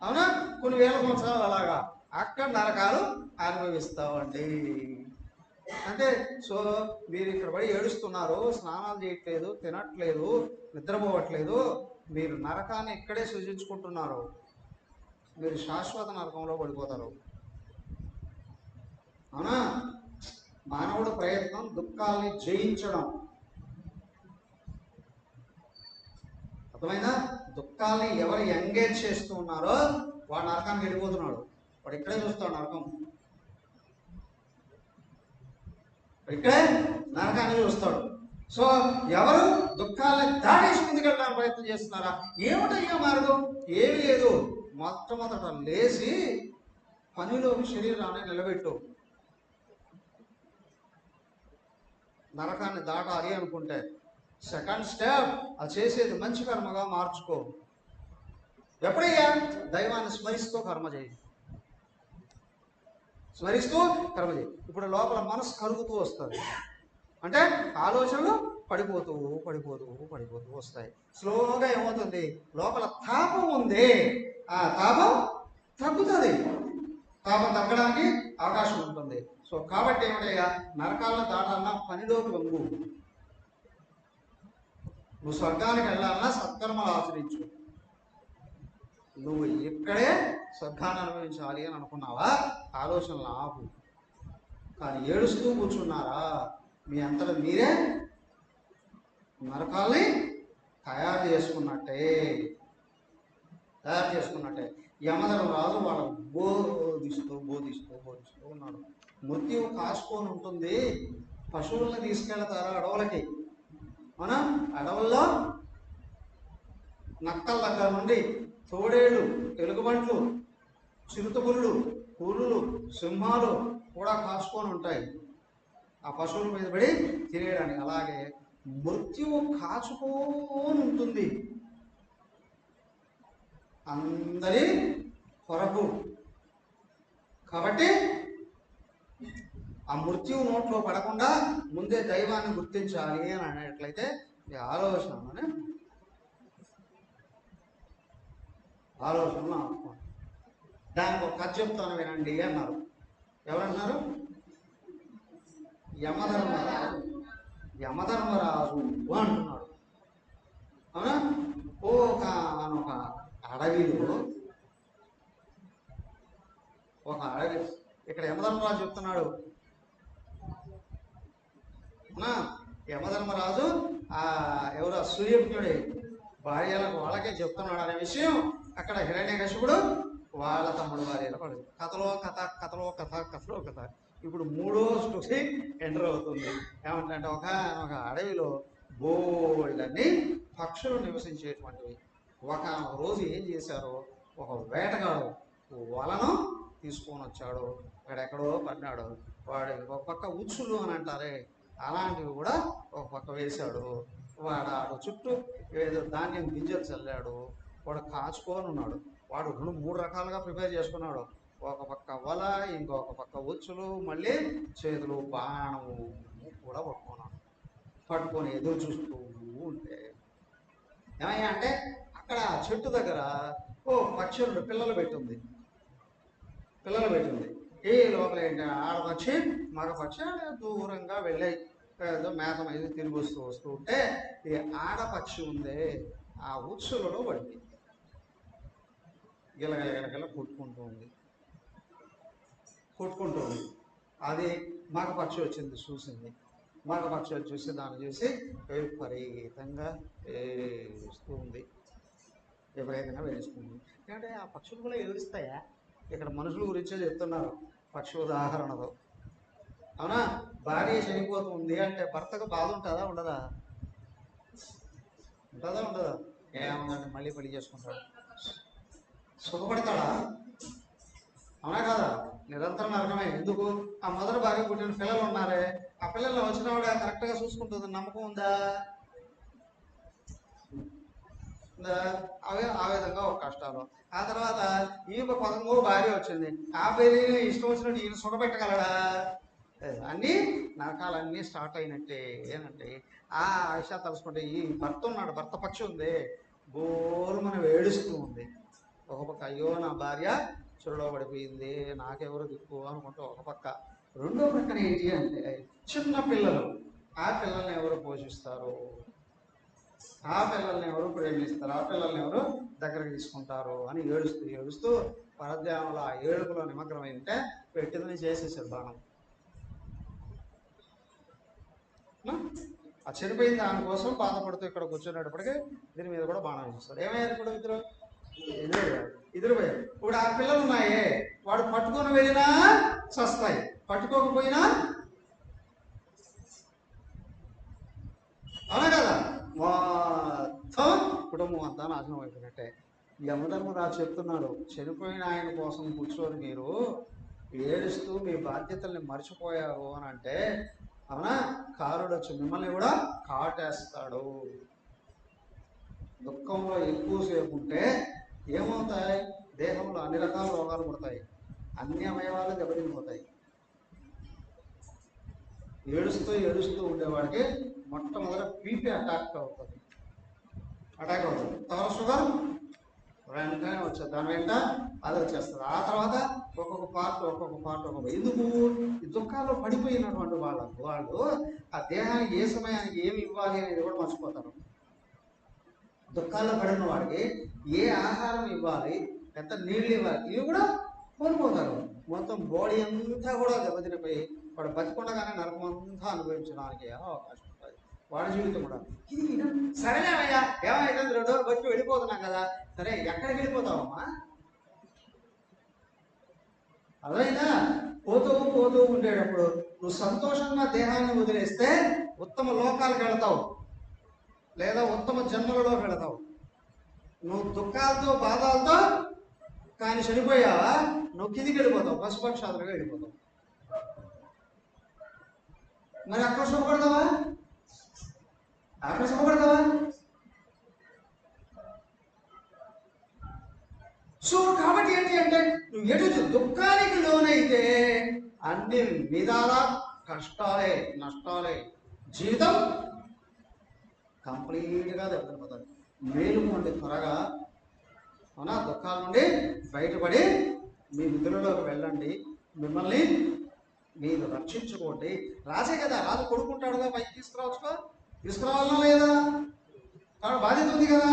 A: అవునా, కొన్ని వేల సంవత్సరాలు అలాగా అక్కడ నరకాలు అనుభవిస్తామండి. అంటే సో మీరు ఇక్కడ పడి ఏడుస్తున్నారు, స్నానాలు చేయట్లేదు, తినట్లేదు, నిద్రపోవట్లేదు, మీరు నరకాన్ని ఇక్కడే సృజించుకుంటున్నారు. మీరు శాశ్వత నరకంలో పడిపోతారు. అవునా? మానవుడు ప్రయత్నం దుఃఖాల్ని జయించడం. అర్థమైందా? దుఃఖాల్ని ఎవరు ఎంగేజ్ చేస్తూ ఉన్నారో వాడు నరకానికి వెళ్ళిపోతున్నాడు. వాడు ఇక్కడే చూస్తాడు నరకం, ఇక్కడే నరకాన్ని చూస్తాడు. సో ఎవరు దుఃఖాలని దాటేసి ముందుకెళ్ళడానికి ప్రయత్నం చేస్తున్నారా? ఏమిటయ్యా మార్గం? ఏమీ లేదు. మొట్టమొదట లేచి పనిలోకి శరీరాన్ని నిలబెట్టు. నరకాన్ని దాటాలి అనుకుంటే సెకండ్ స్టెప్, అది చేసేది మంచి కర్మగా మార్చుకో. ఎప్పుడయ్యా? దైవాన్ని స్మరిస్తూ కర్మ చేయి, స్మరిస్తూ కర్మ చేయి. ఇప్పుడు లోపల మనసు కరుగుతూ వస్తుంది, అంటే ఆలోచనలు పడిపోతూ పడిపోతూ పడిపోతూ వస్తాయి. స్లోగా ఏమవుతుంది, లోపల తాపం ఉంది, ఆ తాపం తగ్గుతుంది. తాపం తగ్గడానికి అవకాశం ఉంటుంది. సో కాబట్టి ఏమిటయ్యా, నరకాలను దాటాలన్నా పనిలోకి వంగు. నువ్వు స్వర్గానికి వెళ్ళాలన్నా సత్కర్మలు ఆచరించు. నువ్వు ఇక్కడే స్వర్గాన్ని అనుభవించాలి అని అనుకున్నావా, ఆలోచనలు ఆపు. కానీ ఏడుస్తూ కూర్చున్నారా, మీ అంతలో మీరే నరకాల్ని తయారు చేసుకున్నట్టే. యమధర్మరాజు వాళ్ళకు బోధిస్తూ ఉన్నాడు. మృత్యువు కాచుకొని ఉంటుంది. పశువుల్ని తీసుకెళ్తారు అడవులకి. అవునా, అడవుల్లో నక్కల దగ్గర నుండి తోడేళ్ళు, ఎలుగుబంట్లు, చిరుతపులులు, పులులు, సింహాలు కూడా కాచుకొని ఉంటాయి ఆ పశువుల మీద పడి తినేయడానికి. అలాగే మృత్యువు కాచుకొని ఉంటుంది అందరి కొరకు. కాబట్టి ఆ మృత్యువు నోట్లో పడకుండా ముందే దైవాన్ని గుర్తించాలి అని అనేట్లయితే ఈ ఆలోచనలు అనుకోండి. దానికి ఒక కథ చెప్తాను వినండి అన్నారు. ఎవరన్నారు? యమధర్మరాజు అంటున్నాడు. అవునా, ఒక అడవిలో ఇక్కడ యమధర్మరాజు చెప్తున్నాడు. యమధర్మరాజు ఎవరు, సూర్యజ్ఞుడి భార్యలకు వాళ్ళకే చెప్తున్నాడు అనే విషయం అక్కడ హిరణ్యకశిపుడు వాళ్ళ తమ్ముడు భార్యలు పడు. కథలో కథ. ఇప్పుడు మూడో స్టోరీ ఎంటర్ అవుతుంది. ఏమంటే ఒక అడవిలో బోల్డన్ని పక్షులు నివసించేటువంటివి. ఒక రోజు ఏం చేశారో, ఒక వేటగాడు వలను తీసుకొని వచ్చాడు. అక్కడెక్కడో పడినాడు. వాడు ఒక పక్క ఉచ్చులు అని అంటారే, అలాంటివి కూడా ఒక పక్క వేశాడు. వాడు ఆడు చుట్టూ ఏదో ధాన్యం గింజలు చల్లాడు. వాడు కాచుకొని ఉన్నాడు. వాడు 2-3 రకాలుగా ప్రిపేర్ చేసుకున్నాడు. ఒక పక్క వల, ఇంకొక పక్క ఉచ్చులు, మళ్ళీ చేతులు బాణము కూడా పట్టుకొని ఎదురు చూస్తూ ఉంటే ఏమయ్యా అంటే, అక్కడ చెట్టు దగ్గర పక్షులు పిల్లలు పెట్టింది. ఈ లోపల ఏంటి, ఆడపక్షి మగపక్షి దూరంగా వెళ్ళాయి. ఏదో మేత మీద తిరిగి వస్తూ ఉంటే ఈ ఆడపక్షి ఉందే ఆ ఉచ్చులలో పడింది. గిలగిల కొట్టుకుంటూ ఉంది. అది మగపక్షి వచ్చింది, చూసింది. మగపక్షి చూసి దాన్ని చూసి విపరీతంగా వేస్తుంది. అంటే ఆ పక్షులు కూడా ఏడుస్తాయా? ఇక్కడ మనుషుల గురించే చెప్తున్నారు పక్షి ఉదాహరణతో. అవునా, భార్య చనిపోతుంది అంటే భర్తకు బాధ ఉంటుందా ఉండదా? ఏమన్నా మళ్ళీ పెళ్లి చేసుకుంటాడు, సుఖపడతాడా? అవునా కదా? నిరంతరం నరకమే. ఎందుకు? ఆ మొదటి భార్య పుట్టిన పిల్లలు ఉన్నారే, ఆ పిల్లల్ని వచ్చిన వాడు కరెక్ట్గా చూసుకుంటుంది, నమ్మకం ఉందా? అవే ఆ విధంగా ఒక కష్టాలు. ఆ తర్వాత ఈయన 13వ భార్య వచ్చింది. ఆ భార్యని ఇష్టం వచ్చినట్టు ఈయన సుఖపెట్టగలడా? అన్నీ నరకాలన్నీ స్టార్ట్ అయినట్టే. ఏనంటే ఆ విషయం తలుసుకుంటే ఈ భర్త ఉన్నాడు, భర్త పక్షి ఉంది, బోరు మనం ఏడుస్తూ ఉంది. ఒక పక్క అయ్యో నా భార్య చెరులో పడిపోయింది, నాకెవరు దిక్కు అనుకుంటూ ఒక పక్క. రెండో పక్కన ఏంటి అంటే చిన్న పిల్లలు. ఆ పిల్లల్ని ఎవరు పోషిస్తారు? ఆ పిల్లల్ని ఎవరు ప్రేమిస్తారు? ఆ పిల్లల్ని ఎవరు దగ్గరకు తీసుకుంటారు అని ఏడుస్తూ పరధ్యానంలో ఆ ఏడుపులో నిమగ్నమై ఉంటే పెట్టిందని చేసేసాడు బాణం. ఆ చనిపోయిన దానికోసం బాధపడుతూ ఇక్కడ కూర్చునేటప్పటికీ దీని మీద కూడా బాణం వేస్తాడు. ఏమయ్యారు ఇప్పుడు ఇద్దరు పోయారు. ఇప్పుడు ఆ పిల్లలు ఉన్నాయే, వాడు పట్టుకొని వెళ్ళినా చస్తాయి, పట్టుకోకపోయినా అవునా కదా, మొత్తం కుటుంబం అంతా నాశనం అయిపోయినట్టే. యమధర్మరాజు చెప్తున్నాడు, చనిపోయిన ఆయన కోసం కూర్చొని మీరు ఏడుస్తూ మీ బాధ్యతల్ని మర్చిపోయారు అని అంటే, అవునా, కారుడు వచ్చి మిమ్మల్ని కూడా కాటేస్తాడు. దుఃఖంలో ఎక్కువసేపు ఉంటే ఏమవుతాయి? దేహంలో అన్ని రకాల రోగాలు పడతాయి, అన్ని అవయవాలు దెబ్బతినిపోతాయి. ఏడుస్తూ ఏడుస్తూ ఉండేవాడికి మొట్టమొదట బీపీ అటాక్ అవుతుంది. తర్వాత షుగర్ వెంటనే వచ్చేది, దాని వెంట అది వచ్చేస్తుంది. ఆ తర్వాత ఒక్కొక్క పార్ట్ ఎందుకు ఈ దుఃఖాల్లో పడిపోయినటువంటి వాళ్ళు ఆ దేహానికి ఏ సమయానికి ఏమి ఇవ్వాలి అనేది కూడా మర్చిపోతారు. దుఃఖాల్లో పడిన వాడికి ఏ ఆహారం ఇవ్వాలి, ఎంత నీళ్ళు ఇవ్వాలి, ఇవి కూడా కోల్పోతారు. మొత్తం బాడీ అంతా కూడా దెబ్బతినిపోయి వాడు బతికుండగానే నరకం అంతా అనుభవించడానికి అవకాశం ఉంటుంది వాడి జీవితం కూడా. ఇది సరేనేమయ్యా, ఏమైతే 2 రోజులు బతికి వెళ్ళిపోతున్నాం కదా, సరే ఎక్కడికి వెళ్ళిపోతావమ్మా? అదైనా పోతూ ఉండేటప్పుడు నువ్వు సంతోషంగా దేహాన్ని వదిలేస్తే ఉత్తమ లోకాలకు వెళతావు, లేదా ఉత్తమ జన్మలలో వెళతావు. నువ్వు దుఃఖాలతో బాధలతో కానీ చనిపోయావా, నువ్వు కిందికి వెళ్ళిపోతావు, పశుపక్షాదులుగా వెళ్ళిపోతావు. మరి అక్కడ సుఖపడతావా? సో కాబట్టి ఏంటి అంటే, నువ్వు ఎటు దుఃఖానికి లోనైతే అన్ని విధాల కష్టాలే నష్టాలే, జీవితం కంప్లీట్గా దెబ్బతిపోతుంది. మేలుకోండి త్వరగా, అవునా? దుఃఖాల నుండి బయటపడి మీ విధులలోకి వెళ్ళండి, మిమ్మల్ని మీరు రక్షించుకోండి. రాజే కదా, రాజు కొడుకుంటాడుగా, పైకి తీసుకురావాలన్నా లేదా? కాబట్టి బాధ్యత ఉంది కదా.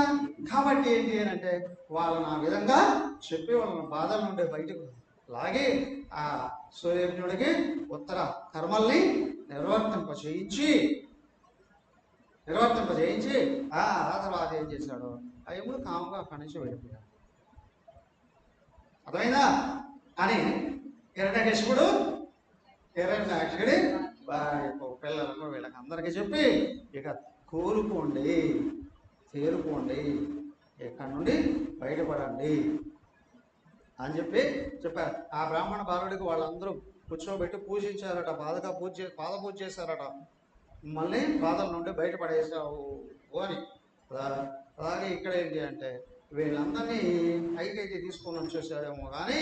A: కాబట్టి ఏంటి అని అంటే, వాళ్ళని ఆ విధంగా చెప్పి వాళ్ళని బాధల నుండి బయటకు లాగి ఆ సూర్యజ్ఞుడికి ఉత్తర కర్మల్ని నిర్వర్తింపజేయించి ఆ తర్వాత ఏం చేశాడు, ఆ యముడు కాముగా అక్కడి నుంచి వెళ్ళిపోయాడు. అర్థమైందా అని హిరణ్యకశిపుడు హిరణ్యాక్షుడి పిల్లలకు వీళ్ళకి అందరికీ చెప్పి, ఇక తేరుకోండి, ఇక్కడి నుండి బయటపడండి అని చెప్పారు. ఆ బ్రాహ్మణ బాలుడికి వాళ్ళందరూ కూర్చోబెట్టి పూజించారట, పాద పూజ చేశారట. మళ్ళీ బాధల నుండి బయటపడేసావు అని. అలాగే ఇక్కడ ఏంటి అంటే, వీళ్ళందరినీ పైకైతే తీసుకొని వచ్చేసాడేమో కానీ,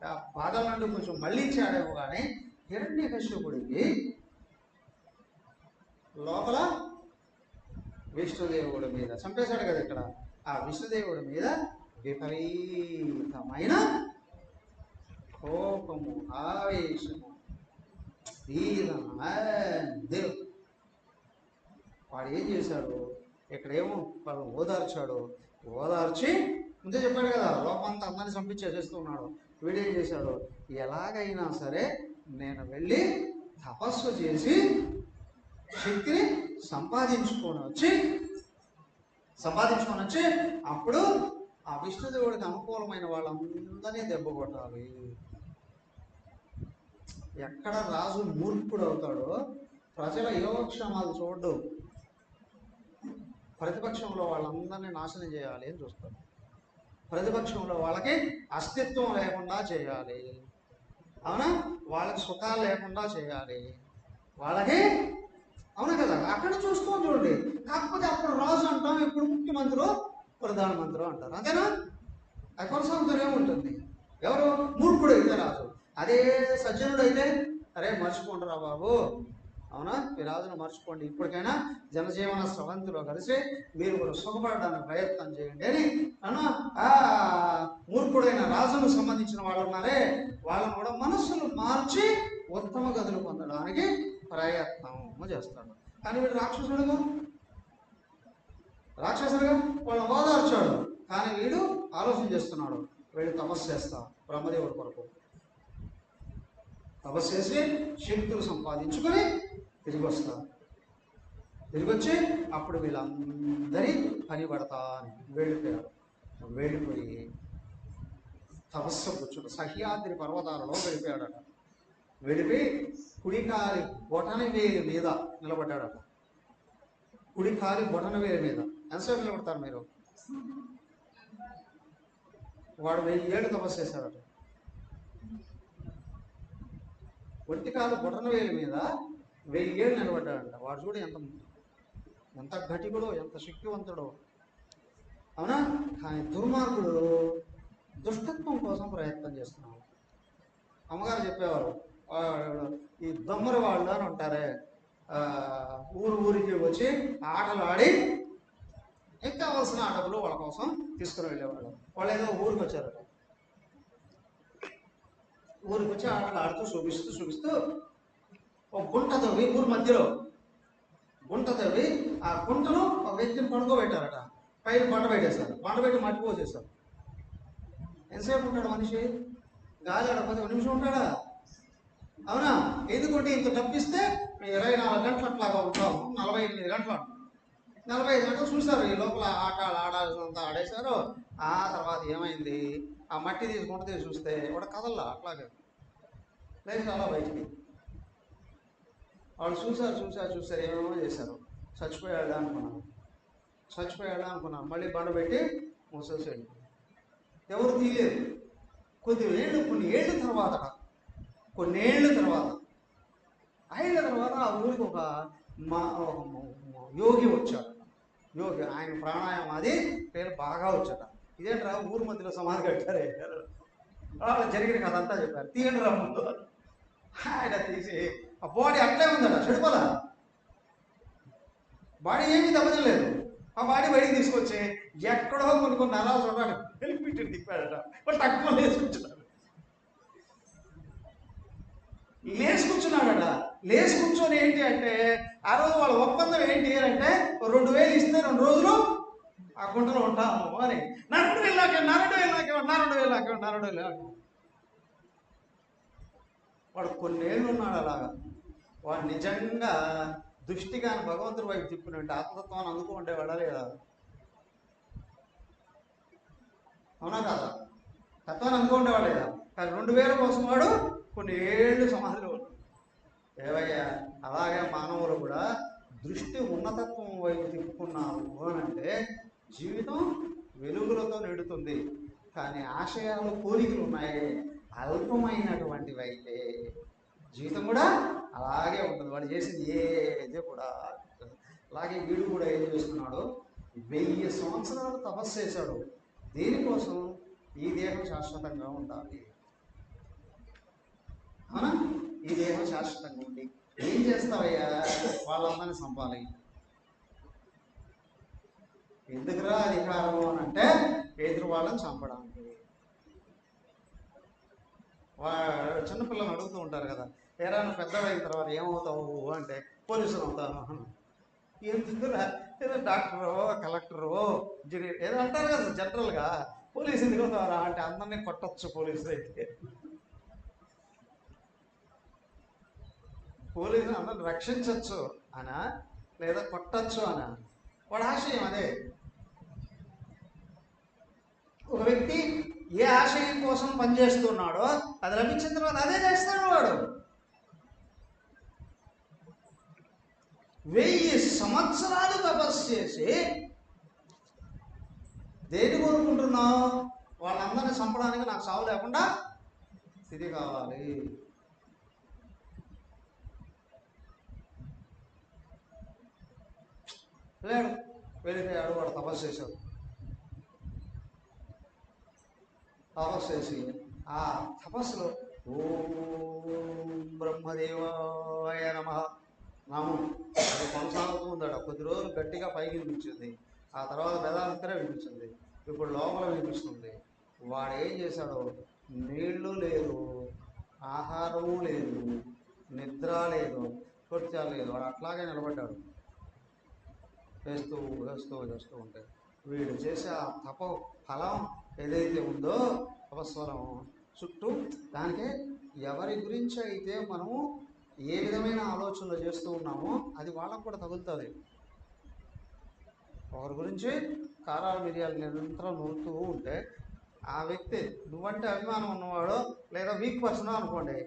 A: ఆ బాధల నుండి కొంచెం మళ్ళించాడేమో కానీ, హిరణ్యకశిపుడికి లోపల విష్ణుదేవుడి మీద చంపేశాడు కదా ఇక్కడ, ఆ విష్ణుదేవుడి మీద విపరీతమైన కోపము, ఆవేశము, దేవుడు వాడు ఏం చేశాడు, ఇక్కడేమో వాళ్ళు ఓదార్చి ముందే చెప్పాడు కదా, లోపంతా అందరినీ చంపించేసేస్తున్నాడు. వీడేం చేశాడు, ఎలాగైనా సరే నేను వెళ్ళి తపస్సు చేసి శక్తిని సంపాదించుకొని వచ్చి అప్పుడు ఆ విష్ణుదేవుడికి అనుకూలమైన వాళ్ళందరినీ దెబ్బ కొట్టాలి. ఎక్కడ రాజు మూర్ఖుడు అవుతాడో, ప్రజల యోగక్షేమాలు చూడ్డు, ప్రతిపక్షంలో వాళ్ళందరినీ నాశనం చేయాలి అని చూస్తాడు. ప్రతిపక్షంలో వాళ్ళకి అస్తిత్వం లేకుండా చేయాలి, అవునా? వాళ్ళకి సుఖాలు లేకుండా చేయాలి, వాళ్ళకి, అవునా కదా? అక్కడ చూసుకొని చూడండి. కాకపోతే అప్పుడు రాజు అంటాం, ఇప్పుడు ముఖ్యమంత్రి ప్రధానమంత్రి అంటారు, అంతేనా? అది కొనసాగుతూనే ఉంటుంది. ఎవరు మూర్ఖుడు అయితే రాజు, అదే సజ్జనుడు అయితే అరే మర్చిపోండి రా బాబు, అవునా, మీ రాజును మర్చిపోండి, ఇప్పటికైనా జనజీవన స్రవంతిలో కలిసి మీరు కూడా సుఖపడడానికి ప్రయత్నం చేయండి అని ఆ మూర్ఖుడైన రాజును సంబంధించిన వాళ్ళు ఉన్నారే, వాళ్ళను కూడా మనస్సును మార్చి ఉత్తమ గదులు పొందడానికి ప్రయత్నం చేస్తాడు. కానీ వీడు రాక్షసుడుగా వాళ్ళని ఓదార్చాడు, కానీ వీడు ఆలోచన చేస్తున్నాడు, వీడు తపస్సు చేస్తా బ్రహ్మదేవుడి కొరకు తపస్సు చేసి శక్తులు సంపాదించుకొని తిరిగి వచ్చి అప్పుడు వీళ్ళందరి పని పడతా అని వెళ్ళిపోయి తపస్సు కూర్చుంటాడు. సహ్యాద్రి పర్వతాలలో వెళ్ళిపోయాడట. వెళ్ళిపోయి కుడికాలి బొటనవేలు మీద నిలబడ్డాడట. కుడికాలి బొటనవేలు మీద ఎంతసేపు నిలబడతారు మీరు? వాడు 1000 ఏళ్ళు తపస్సు చేశాడట. ఒంటికాలు బొటనవేలు మీద 1000 ఏళ్ళు నిలబడ్డాడంట. వాడు చూడు ఎంత ఘటికుడో, ఎంత శక్తివంతుడో, అవునా? కానీ దుర్మార్గుడు దుష్టత్వం కోసం ప్రయత్నం చేస్తున్నాడు. అమ్మగారు చెప్పేవారు, ఈ దొమ్మరి వాళ్ళు అని ఉంటారే, ఊరికి వచ్చి ఆటలు ఆడి ఇంకా కావాల్సిన డబ్బులు వాళ్ళ కోసం తీసుకుని వెళ్ళేవాళ్ళు. వాళ్ళు ఏదో ఊరికి వచ్చారట, ఊరికి వచ్చి ఆటలు ఆడుతూ చూపిస్తూ ఒక గుంట తవ్వి ఊరి మధ్యలో గుంట తవ్వి ఆ గుంటలో ఒక వ్యక్తిని పడుకోబెట్టారట. పైన బండ పెట్టేశారు, బండ పెట్టి మట్టి పోసేస్తారు. ఎంతసేపు ఉంటాడు మనిషి? గాలి ఆడకపోతే 1 నిమిషం ఉంటాడా? అవునా? ఎందుకంటే ఇంత డబ్బిస్తే 24 గంటలు అట్లాగా ఉంటాం, 48 గంటలు 45 గంటలు చూశారు. ఈ లోపల ఆడాల్సినంత ఆడేశారు. ఆ తర్వాత ఏమైంది, ఆ మట్టి తీసుకుంటే చూస్తే వాడు కదల్లా, అట్లాగే లేచి అలా బయటికి. వాళ్ళు చూశారు ఏమేమో చేశారు. చచ్చిపోయాడు అనుకున్నారు. మళ్ళీ బండ పెట్టి మూసేసాడు. ఎవరు తీయలేదు. కొన్ని ఏళ్ళ తర్వాత ఆ ఊరికి ఒక యోగి వచ్చాడు. యోగి, ఆయన ప్రాణాయామం అది పేరు బాగా వచ్చాట. ఇదేంట్రా ఊరి మధ్యలో సమాధి కట్టారే, జరిగిన కథ అంతా చెప్పారు. తీయండి రా ముందు. ఆయన తీసి ఆ బాడీ అట్లే ఉందట, చెడిపోలా, బాడీ ఏమీ దెబ్బతిలేదు. ఆ బాడీ బయటికి తీసుకొచ్చి ఎక్కడో కొన్ని నరాలు చూడాలి వెళ్ళిపెట్టి తిప్పాడట. వాళ్ళు తక్కువ లేచి కూర్చున్నాడట. లేచి కూర్చొని ఏంటి అంటే, ఆ రోజు వాళ్ళ ఒప్పందం ఏంటి అంటే 2000 ఇస్తే 2 రోజులు ఆ గుంటలో ఉంటాము అని. 42,000 వాడు కొన్నేళ్ళు ఉన్నాడు అలాగా. వాడు నిజంగా దృష్టి కానీ భగవంతుడి వైపు తిప్పినట్టు ఆత్మతత్వాన్ని అందుకు ఉండేవాడా లేదా? అవునా కాదా? తత్వాన్ని అందుకు ఉండేవాడు లేదా? కానీ 2000 కోసం వాడు కొన్ని ఏళ్ళు సమాధిలో ఉన్నాడు. ఏవయ్యా, అలాగే మానవులు కూడా దృష్టి ఉన్నతత్వం వైపు తిప్పుకున్నారు అని అంటే జీవితం వెలుగులతో నిండుతుంది. కానీ ఆశయాలు, కోరికలు ఉన్నాయి అల్పమైనటువంటివి అయితే జీవితం కూడా అలాగే ఉంటుంది. వాడు చేసింది ఏది కూడా అలాగే. వీడు కూడా ఏం చేస్తున్నాడు, 1000 సంవత్సరాలు తపస్సు చేశాడు. దేనికోసం? ఈ దేహం శాశ్వతంగా ఉండాలి. అవునా? ఈ దేహం శాశ్వతంగా ఉండి ఏం చేస్తావయ్యా, వాళ్ళందరినీ చంపాలి. ఎందుకురా అధికారము అని అంటే ఎదురు వాళ్ళని చంపడానికి. చిన్నపిల్లలు అడుగుతూ ఉంటారు కదా, ఏదైనా పెద్దవాళ్ళైన తర్వాత ఏమవుతావు అంటే పోలీసులు అవుతాను. ఎందుకురా, ఏదో డాక్టరు, కలెక్టరు, ఇంజనీర్ ఏదో అంటారు కదా జనరల్గా. పోలీసు ఎందుకు అవుతారా అంటే అందరినీ కొట్టచ్చు పోలీసులు అయితే. పోలీసులు అందరిని రక్షించవచ్చు అనా లేదా కొట్టచ్చు అనా? వాడు ఆశయం అదే. ఒక వ్యక్తి ఏ ఆశయం కోసం పనిచేస్తున్నాడో అది లభించిన తర్వాత అదే చేస్తాడు వాడు. 1000 సంవత్సరాలు తపస్సు చేసి దేని కోరుకుంటున్నావు? వాళ్ళందరినీ చంపడానికి నాకు సావు లేకుండా స్థితి కావాలి. లేడు, వెళ్ళిపోయాడు. వాడు తపస్సు చేశాడు. తపస్సు చేసి ఆ తపస్సులో ఓం బ్రహ్మదేవాయ నమః నామం అది కొనసాగుతూ ఉందట. కొద్ది రోజులు గట్టిగా పైకి వినిపించింది, ఆ తర్వాత వేదాంతరే వినిపించింది, ఇప్పుడు లోపల వినిపిస్తుంది. వాడు ఏం చేశాడు, నీళ్లు లేదు, ఆహారము లేదు, నిద్ర లేదు, కృత్యాలు లేదు. వాడు అట్లాగే నిలబడ్డాడు. చేస్తూ ఉంటే వీడు చేసే ఆ తప ఫలం ఏదైతే ఉందో తపస్వరం చుట్టూ దానికే ఎవరి గురించి అయితే మనము ఏ విధమైన ఆలోచనలు చేస్తూ ఉన్నామో అది వాళ్ళకు కూడా తగులుతుంది. ఒకరి గురించి కారాలు మిరియాలు నిరంతరం నూరుతూ ఉంటే ఆ వ్యక్తి నువ్వంటే అభిమానం ఉన్నవాడో లేదా వీక్ పర్సన్ అనుకోండి,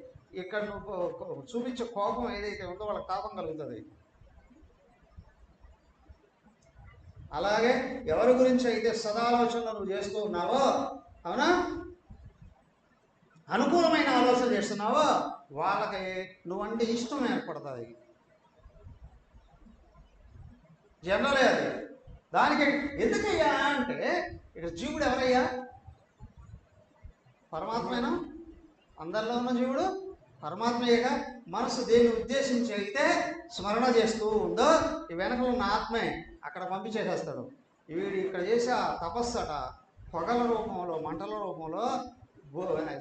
A: ఇక్కడ నువ్వు చూపించే కోపం ఏదైతే ఉందో వాళ్ళకి తాపం కలుగుతుంది. అలాగే ఎవరి గురించి అయితే సదాలోచనలు నువ్వు చేస్తూ ఉన్నావో, అవునా, అనుకూలమైన ఆలోచన చేస్తున్నావో వాళ్ళకి నువ్వంటే ఇష్టం ఏర్పడుతుంది. జనరలే అది. దానికి ఎందుకయ్యా అంటే ఇక్కడ జీవుడు ఎవరయ్యా? పరమాత్మేనా? అందరిలో ఉన్న జీవుడు పరమాత్మయేగా. మనసు దేన్ని ఉద్దేశించి అయితే స్మరణ చేస్తూ ఉందో ఈ వెనకలో ఉన్న ఆత్మే అక్కడ పంపించేసేస్తాడు. వీడు ఇక్కడ చేసే ఆ తపస్సు అట పొగల రూపంలో మంటల రూపంలో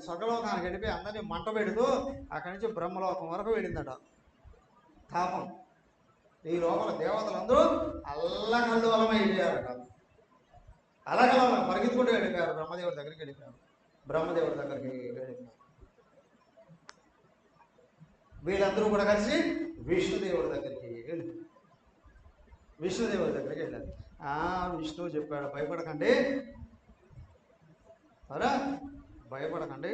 A: స్వర్గలోకానికి వెళ్ళిపోయి అందరినీ మంట పెడుతూ అక్కడి నుంచి బ్రహ్మలోకం వరకు వెళ్ళిందట తాపం. ఈ లోపల దేవతలందరూ అల్లకల్లోలమై వెళ్ళారట. అలకల్లోలం పరిగెత్తుకుంటూ వెళ్ళిపోయారు. బ్రహ్మదేవుడి దగ్గరికి వెళ్ళిపోయారు. బ్రహ్మదేవుడి దగ్గరికి వెళ్ళిపోయారు. వీళ్ళందరూ కూడా కలిసి విష్ణుదేవుడి దగ్గరికి వెళ్ళిపోయారు. విష్ణుదేవుడి దగ్గరికి వెళ్ళారు. విష్ణువు చెప్పాడు, భయపడకండి అరా, భయపడకండి,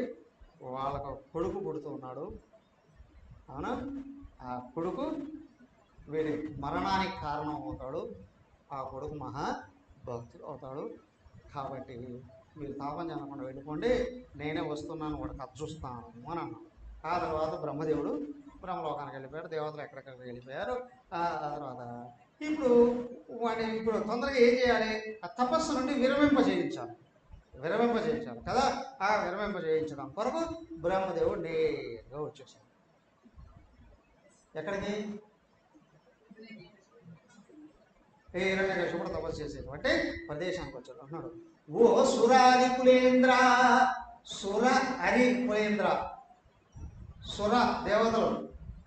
A: వాళ్ళకు కొడుకు పుడుతూ ఉన్నాడు. అవునా? ఆ కొడుకు వీడి మరణానికి కారణం అవుతాడు. ఆ కొడుకు మహా భక్తుడు అవుతాడు. కాబట్టి మీరు తాపం చెందకుండా వెళ్ళిపోండి, నేనే వస్తున్నాను, వాడు కథ చూస్తాను అని అన్నాను. ఆ తర్వాత బ్రహ్మదేవుడు బ్రహ్మలోకానికి వెళ్ళిపోయాడు. దేవతలు ఎక్కడెక్కడికి వెళ్ళిపోయారు. ఆ తర్వాత ఇప్పుడు వాడిని ఇప్పుడు తొందరగా ఏం చేయాలి? ఆ తపస్సు నుండి విరమింపజేయించాలి కదా. ఆ విరమింపజేయించడం కొరకు బ్రహ్మదేవుడు నేరుగా వచ్చేసాడు. ఎక్కడికి? హిరణ్యకశిపుడు తపస్సు చేసేటువంటి ప్రదేశానికి వచ్చాడు. అన్నాడు, ఓ సురాది కులేంద్ర, సుర హరి కులేంద్ర. సుర దేవతలు,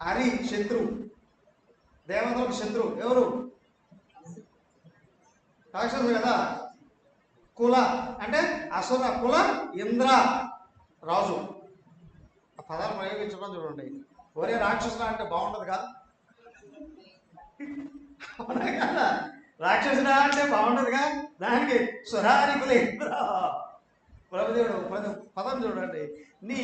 A: హరి శత్రువు. దేవతలకు శత్రువు ఎవరు? రాక్షసుడు కదా. కుల అంటే అసుర కుల ఇంద్ర రాజు. ఆ పదాలు ప్రయోగించడం చూడండి. ఒరే రాక్షసుడు అంటే బాగుండదు కదా, అవునా కదా? రాక్షసుడా అంటే బాగుండదుగా. దానికి సురారికులు ఇంద్ర. బ్రహ్మదేవుడు పదం చూడండి. నీ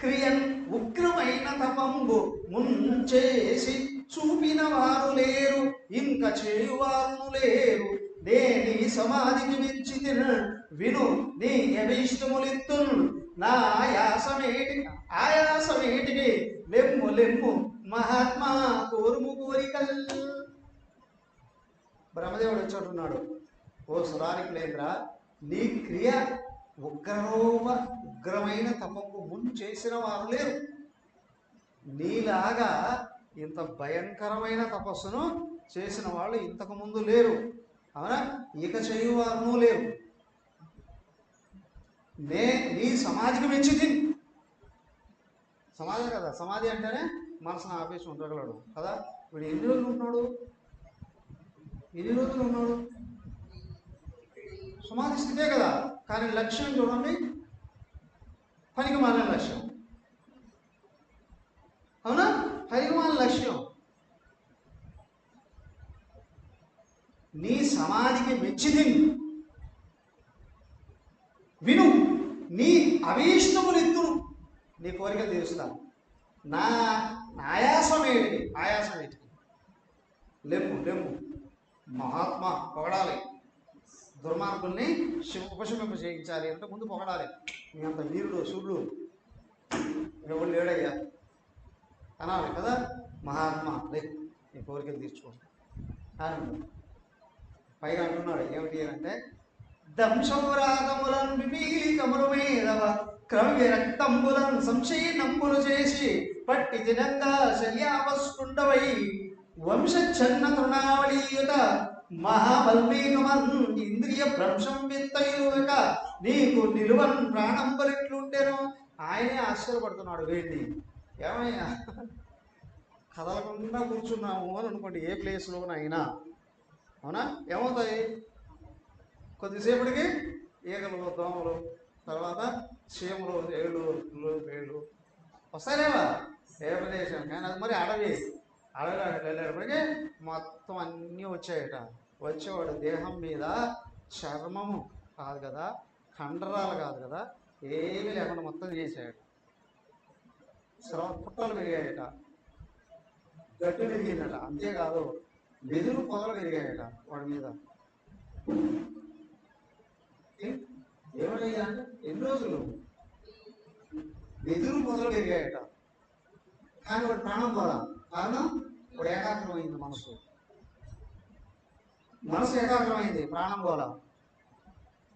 A: క్రియన్ ఉగ్రమైన తపంబు ముంచేసి చూపిన వారు లేరు, ఇంకా చేయువారు లేరు. నేని సమాధికి మెచ్చి విను నీ అభీష్టములిత్తు. నా ఆయాసమేటికి లెమ్ము మహాత్మా కోరుము కోరికల్. బ్రహ్మదేవుడు వచ్చాడున్నాడు, ఓ సురారికులేంద్ర, నీ క్రియ ఉగ్రమైన తపంపు ముందు చేసిన వారు లేరు. నీలాగా ఇంత భయంకరమైన తపస్సును చేసిన వాళ్ళు ఇంతకు ముందు లేరు. అవునా? ఇక చేయువారు లేరు. నీ సమాధికి మెచ్చింది. సమాధి కదా, సమాధి అంటేనే మనసును ఆపేసి ఉండగలడు కదా. వీడు ఎన్ని రోజులు ఉన్నాడు? సమాధి స్థితే కదా. కానీ లక్ష్యం చూడండి, పనికి మాలిన లక్ష్యం. అవునా? పనికి మాలిన లక్ష్యం. నీ సమాధికి మెచ్చిది విను, నీ అభీష్టములెత్తును, నీ కోరికలు తీరుస్తాను. నా ఆయాసం ఏంటికి లెమ్ము మహాత్మా పొగడాలి. దుర్మార్గుల్ని ఉపశమింప చేయించాలి అంటే ముందు పొగడాలి. నీ అంత వీరుడు సూర్యుడు ఎవరు లేడయ్యా అనాలి కదా. మహాత్మా లే, నీ కోరికలు తీర్చుకోండి అని పైగా అంటున్నాడు. ఏమిటి అంటే, దంశౌరాగములను విపీలికములు మేదవ క్రవ్య రక్తంబులను సంశయనంబులు చేసి పట్టి దినంగా శల్యావస్కుండవై వంశఛన్న తృణావళీయుత మహాబల్మేకమన్ ఇంద్రియ భ్రంశం విత్తయుక నీకు నిలువన్ ప్రాణంబలిట్లుంటేను. ఆయనే ఆశ్చర్యపడుతున్నాడు. వెళ్ళి ఏమయ్యా కదలకుండా కూర్చున్నాము అని అనుకోండి ఏ ప్లేస్లోనైనా. అవునా? ఏమవుతాయి? కొద్దిసేపటికి ఈగలు, దోమలు, తర్వాత చీమలు, ఏళ్ళు పేళ్ళు వస్తాయిలేవా ఏ ప్రదేశం. కానీ అది మరి అడవిలోకి వెళ్ళేటప్పటికీ మొత్తం అన్నీ వచ్చాయట. వచ్చేవాడు దేహం మీద చర్మము కాదు కదా, కండరాలు కాదు కదా, ఏమీ లేకుండా మొత్తం చేసాడు. పుట్టలు పెరిగాయట, గట్టు పెరిగిందట. అంతేకాదు వెదురు పొదలు పెరిగాయట వాడి మీద. ఏమయ్యా ఎన్ని రోజులు వెదురు పొదలు పెరిగాయట. కానీ వాడు ప్రాణం పోదా. కారణం వాడు ఏకాగ్రమైంది. మనసు ఏకాగ్రమైంది, ప్రాణం పోలా.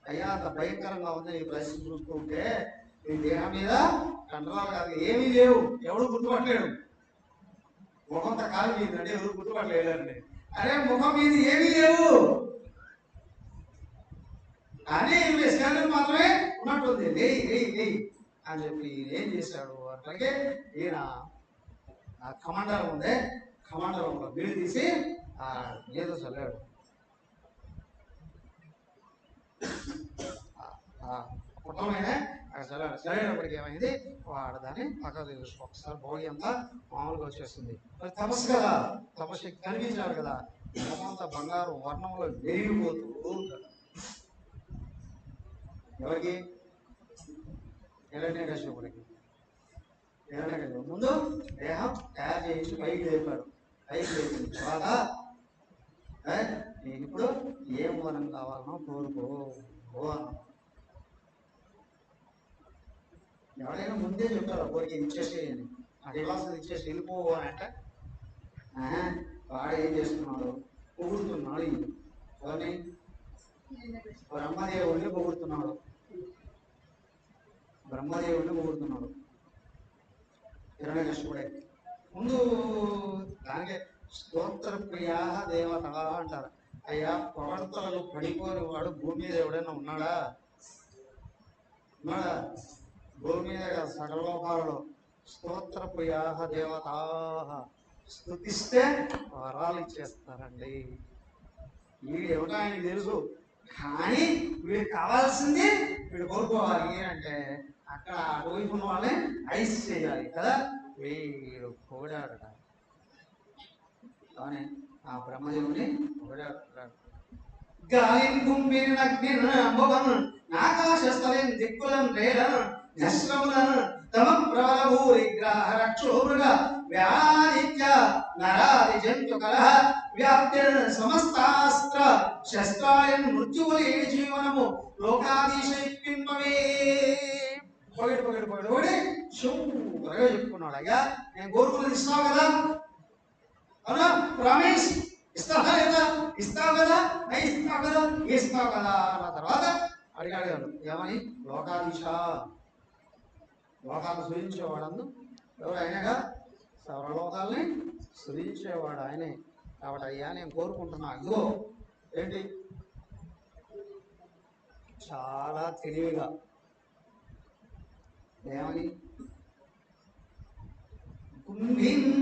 A: అయ్యా అంత భయంకరంగా ఉంది ఈ పరిస్థితి చూస్తూ ఉంటే. ఈ దేహం మీద కండరాలు కాదు, ఏమీ లేవు, ఎవడు గుర్తుపట్టలేడు. ముఖంతో కాలు మీదండి, ఎవరు గుర్తుపట్టలేదండి. అరే ముఖం మీద ఏమీ లేవు అని స్కానర్ మాత్రమే ఉన్నట్టుంది. లేయి లేయి లేయి అని చెప్పి ఏం చేశాడు, అట్లాగే ఈయన ఆ కమండలం ఉందే, కమండలంలో బిల్లు తీసి ఏదో చల్లాడు. పుట్టమైనా అక్కడ చల్లాడు. చల్లేటప్పటికి ఏమైంది, వాడు దాన్ని పక్కకు తెలుసు. ఒకసారి భోగి అంతా మామూలుగా వచ్చేస్తుంది. మరి తపస్సు కదా, తపస్సు కనిపించాడు కదా, అంతా బంగారు వర్ణంలో వెలిగిపోతూ. ఎవరికి? హిరణ్యకశిపుడికి. హిరణ్యకశిపుడు ముందు దేహం తయారు చేయించి పైకి లేపాడు. పైకి లేపిన తర్వాత నీకు ఇప్పుడు ఏం వరం కావాలనో కోరుకో అన్న. ఎవరైనా ముందే చెప్తారు కోరిక ఇచ్చేసేయని, అది ఇవ్వాల్సింది ఇచ్చేసి వెళ్ళిపో అని అంటే వాడు ఏం చేస్తున్నాడు, పొగుడుతున్నాడు. ఎవరిని? బ్రహ్మదేవుడిని పొగుడుతున్నాడు. బ్రహ్మదేవుడిని పొగుడుతున్నాడు హిరణ్యకశిపుడే. ముందు దానికి స్తోత్ర ప్రియా దేవత అంటారు. అయ్యా పొగడ్తలకు పడిపోని వాడు భూమి మీద ఎవడైనా ఉన్నాడా? ఉన్నాడా? భూమి మీద కాదు, సకల లోకాలలో స్తోత్ర ప్రియా దేవత స్తుతిస్తే వరాలు ఇచ్చేస్తారండి. వీడు ఏమిటో ఆయనకి తెలుసు, కానీ వీడికి కావాల్సింది వీడు కోరుకోవాలి అంటే అక్కడ అటువైపు ఉన్న వాళ్ళని ఐస్ చేయాలి కదా. వీడు పొగిడాడట. కానీ ఆ బ్రహ్మదేవుని పొగిడాడు. గాలిని గుంపిన అగ్నిని ఆకాశస్థలిని దిక్కులను రేలను జశ్రములను తమ ప్రబలభూ విగ్రహ రక్షోమృగ వ్యాధిత్య నరాది జంతు కలహ వ్యాప్తిన సమస్తాస్త్ర శస్త్రాయన్ మృత్యువులేని జీవనము లోకాధీశైపింపవే. పొగడు పొగడు పొగడు పొగడి శుభ్రంగా చెప్పుకున్నాడు. అయ్యా నేను కోరుకున్నది ఇస్తావు కదా, అవునా? ప్రామిస్ ఇస్తావు కదా, ఇస్తావు కదా, ఇస్తావు కదా, ఇస్తావు కదా అన్న తర్వాత అడిగాడు ఏమని? లోకాధీశ, లోకాలను సృజించేవాడు ఎవరైనాగా, సర్వలోకాలని సృజించేవాడు ఆయనే. కాబట్టి అయ్యా నేను కోరుకుంటున్నా, ఇదిగో ఏంటి, చాలా తెలివిగా ఏమని? కుంభిన్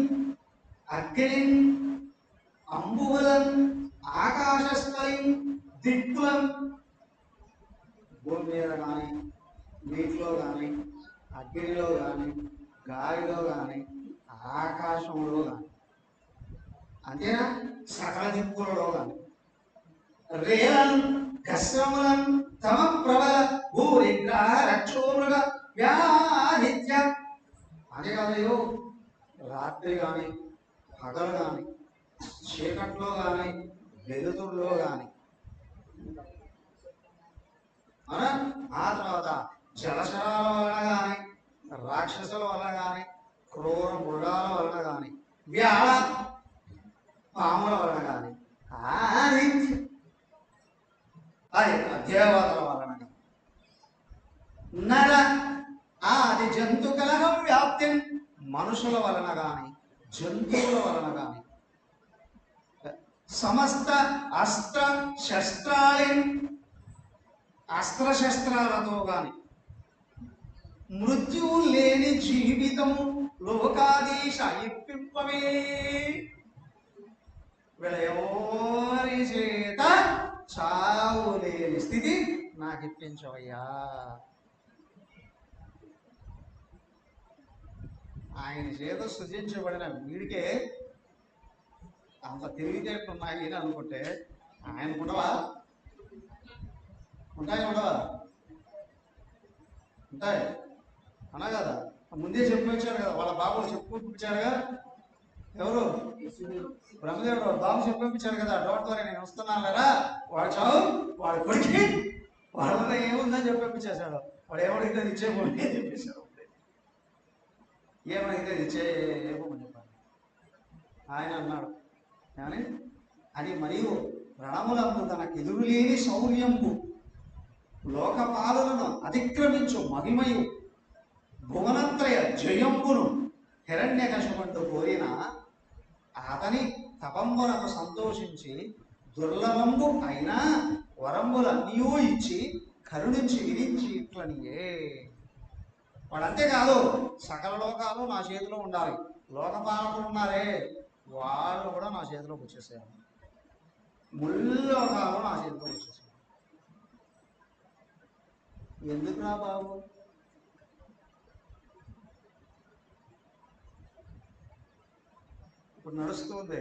A: అగ్నిన్ అంబువలం ఆకాశస్థలిం దిక్కులం. భూమి మీద కానీ, నీటిలో కానీ, అగ్నిలో కానీ, గాలిలో కానీ, ఆకాశంలో కానీ, అంతేనా? సకల దిక్కులలో కానీ, రేలను కశ్రములను తమ ప్రబల భూరిగ్రహ రక్షోమృగ వ్యాధిత్య. అంతేకాదు, రాత్రి కానీ, పగలు కానీ, చీకట్లో కానీ, వెలుతురులో కానీ, ఆ తర్వాత జలచరాల వలన కానీ, రాక్షసుల వలన కానీ, క్రూర మృగాల వలన కానీ, వ్యాళ పాముల వలన కానీ, దేవతల వలన కానీ, నర ఆది జంతు కలహం వ్యాప్తి, మనుషుల వలన కానీ, జంతువుల వలన కానీ, సమస్త అస్త్ర శస్త్రాలి, అస్త్రశస్త్రాలతో కానీ, మృత్యువు లేని జీవితము లోకాధీశ ఇప్పింపవే. వీళ్ళ ఎవరి చేత చావు లేని స్థితి నాకు ఇప్పించవయ్యా. ఆయన చేత సృజించబడిన వీడికే అంత తెలివితేటలు ఉన్నాయి అని అనుకుంటే ఆయన ఉండవా? ఉంటాయి ఉండవా? ఉంటాయి అన్నా కదా. ముందే చెప్పొచ్చాడు కదా, వాళ్ళ బాబులు చెప్పుకొచ్చాడుగా. ఎవరు? బ్రహ్మదేవుడు బాబు చెప్పించాడు కదా, డోంట్ వరీ నేను వస్తున్నాను కదా, వాడు చావు వాడు కొడికి వాళ్ళ ఏముందని చెప్పిచ్చేసాడు. వాడు ఏమడిగితే ఇచ్చేపోండి అని చెప్పేశాడు. ఏమడిగితే ఇచ్చేమని చెప్పాను ఆయన అన్నాడు. కానీ అది మరియు రణములందు తనకు ఎదురులేని శౌర్యంపు లోకపాలులను అతిక్రమించు మహిమయు భువనత్రయ జయంబును హిరణ్యకశిపుడు కోరిన అతని తపంబునకు సంతోషించి దుర్లభంబు అయినా వరంబులన్నీ ఇచ్చి కరుణించి విరించి ఇట్లనియే. వాడు అంతేకాదు, సకల లోకాలు నా చేతిలో ఉండాలి, లోకపాలకులు ఉన్నారే వాళ్ళు కూడా నా చేతిలోకి వచ్చేసేయాలి, ముల్లోకాలు నా చేతిలోకి వచ్చేసేయాలి. ఎందుకురా బాబు? ఇప్పుడు నడుస్తుంది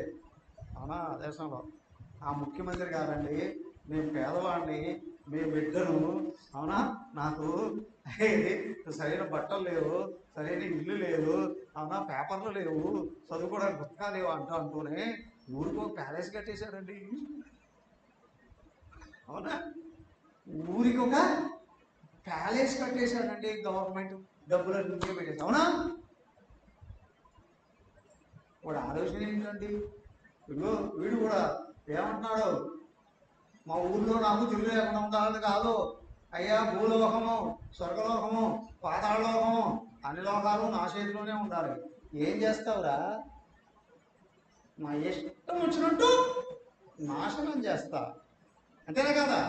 A: అవునా దేశంలో, ఆ ముఖ్యమంత్రి గారండి నేను పేదవాడిని, మీ బిడ్డను, అవునా, నాకు సరైన బట్టలు లేవు, సరైన ఇల్లు లేదు, అవునా, పేపర్లు లేవు, చదువుకోవడానికి పుస్తకాలు లేవు అంటూనే ఊరికి ఒక ప్యాలెస్ కట్టేశాడండి. అవునా, ఊరికి ఒక ప్యాలెస్ కట్టేశాడండి గవర్నమెంట్, డబ్బులు నుంచే పెట్టేసి. అవునా, వాడు ఆలోచన ఏంటండి? వీడు కూడా ఏమంటున్నాడు, మా ఊళ్ళో నాకు తిరుగు లేకుండా ఉండాలని కాదు అయ్యా, భూలోకము, స్వర్గలోకము, పాతాళలోకము అన్ని లోకాలు నా చేతిలోనే ఉండాలి. ఏం చేస్తావురా? నా ఇష్టం వచ్చినట్టు నాశనం చేస్తా, అంతేనా కదా?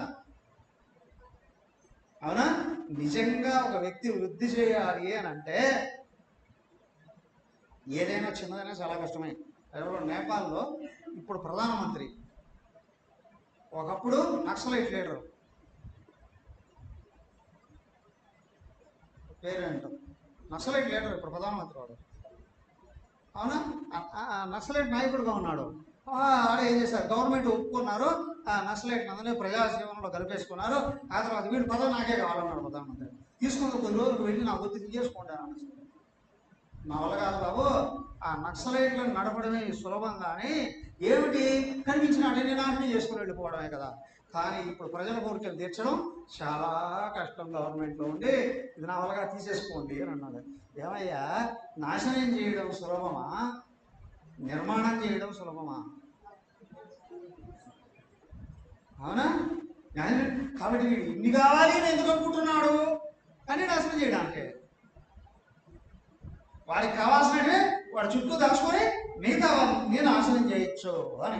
A: అవునా, నిజంగా ఒక వ్యక్తి వృద్ధి చేయాలి అని అంటే ఏదైనా చిన్నదైనా చాలా కష్టమే. ఎవరో నేపాల్లో ఇప్పుడు ప్రధానమంత్రి, ఒకప్పుడు నక్సలైట్ లీడరు, పేరేంటో నక్సలైట్ లీడర్, ఇప్పుడు ప్రధానమంత్రి వాడు. అవునా, నక్సలైట్ నాయకుడుగా ఉన్నాడు. ఆడ ఏం చేశారు, గవర్నమెంట్ ఒప్పుకున్నారు, నక్సలైట్ అందరినీ ప్రజాజీవనంలో కలిపేసుకున్నారు. ఆ తర్వాత వీడు పదవి నాకే కావాలన్నాడు ప్రధానమంత్రి. తీసుకున్న కొన్ని రోజులకు వెళ్ళి నా గుర్తు చేసుకోండి అన్నాడు. నా వల్ల కాదు బాబు, ఆ నక్సలైట్లను నడపడమే సులభం, కానీ ఏమిటి కనిపించిన అటెండి నాశనం చేసుకుని వెళ్ళిపోవడమే కదా. కానీ ఇప్పుడు ప్రజల కోరికలు తీర్చడం చాలా కష్టం గవర్నమెంట్లో ఉండి, ఇది నా వల్లగా తీసేసుకోండి అని అన్నాడు. ఏమయ్యా, నాశనం చేయడం సులభమా, నిర్మాణం చేయడం సులభమా? అవునా, కాబట్టి వీడు ఇన్ని కావాలి అని ఎందుకు అనుకుంటున్నాడు అని నాశనం చేయడానికి. వాడికి కావాల్సినట్టే వాడి చుట్టూ దాచుకొని మిగతా నేను నాశనం చేయొచ్చు అని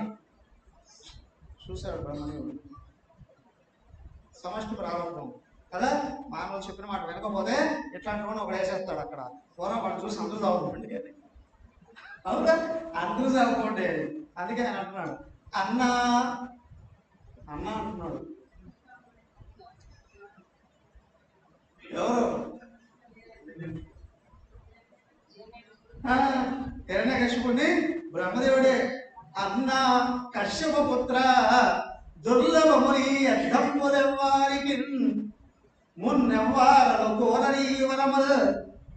A: చూశాడు బ్రహ్మదేవుడు. సమష్టి ప్రారంభం కదా, మానవులు చెప్పిన మాట వినకపోతే ఇట్లాంటి వాడిని ఒకడు వేసేస్తాడు అక్కడ. పూర్వం వాడు చూసి అందరూ చదువుకోండి, అవునా, అందరూ చదువుకోండి. అందుకే ఆయన అంటున్నాడు అన్న అన్న అంటున్నాడు. ఎవరు? హిరణ్యకశిపుణ్ణి బ్రహ్మదేవుడే. అన్న కశ్యప పుత్ర దుర్లభముని అర్థంబులెవ్వారికి మున్నెవ్వారలు కోరని వరములు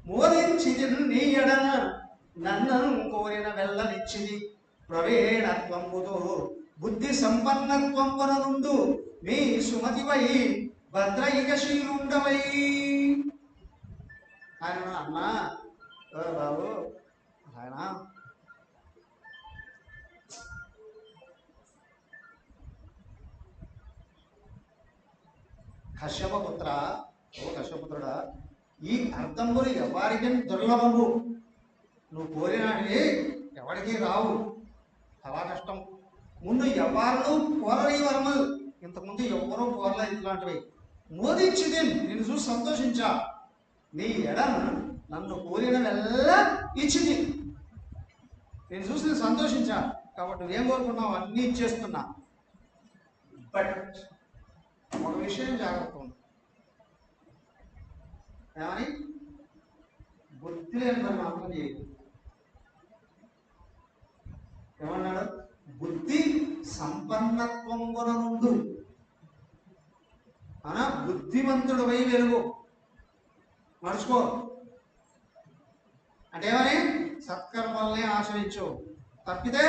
A: మోదించి నీయడన నన్నను కోరిన వెళ్ళనిచ్చిది ప్రవేణత్వంబుతో బుద్ధి సంపన్నత్వంబున నుండు మీ సుమతివై భద్రైకశీలుండవై. ఆయన అన్నా బాబు, ఆయన కశ్యపపుత్ర, ఓ కశ్యపుత్రుడా, ఈ అర్థంబులు ఎవరికి దుర్లభము, నువ్వు కోరినాడివి ఎవరికి రావు, చాలా కష్టం. ముందు ఎవరు కోరని వరములు, ఇంతకుముందు ఎవరో కోరలే ఇట్లాంటివి. మోదించింది నిన్ను చూసి సంతోషించా, నీ ఎడను నన్ను కోరినవెల్లా ఇచ్చింది, నేను చూసి నేను సంతోషించా, కాబట్టి నువ్వేం కోరుకున్నావు అన్నీ ఇచ్చేస్తున్నా. బట్ ఒక విషయం జాగ్రత్త ఉంది, ఏమని? బుద్ధి లేని పని మాత్రం చేయదు. ఏమన్నాడు? బుద్ధి సంపన్నత్వం కూడా నుండు అనా, బుద్ధిమంతుడు వై వెలుగు మర్చుకో అంటే ఏమని? సత్కర్మల్ని ఆశ్రయించు, తప్పితే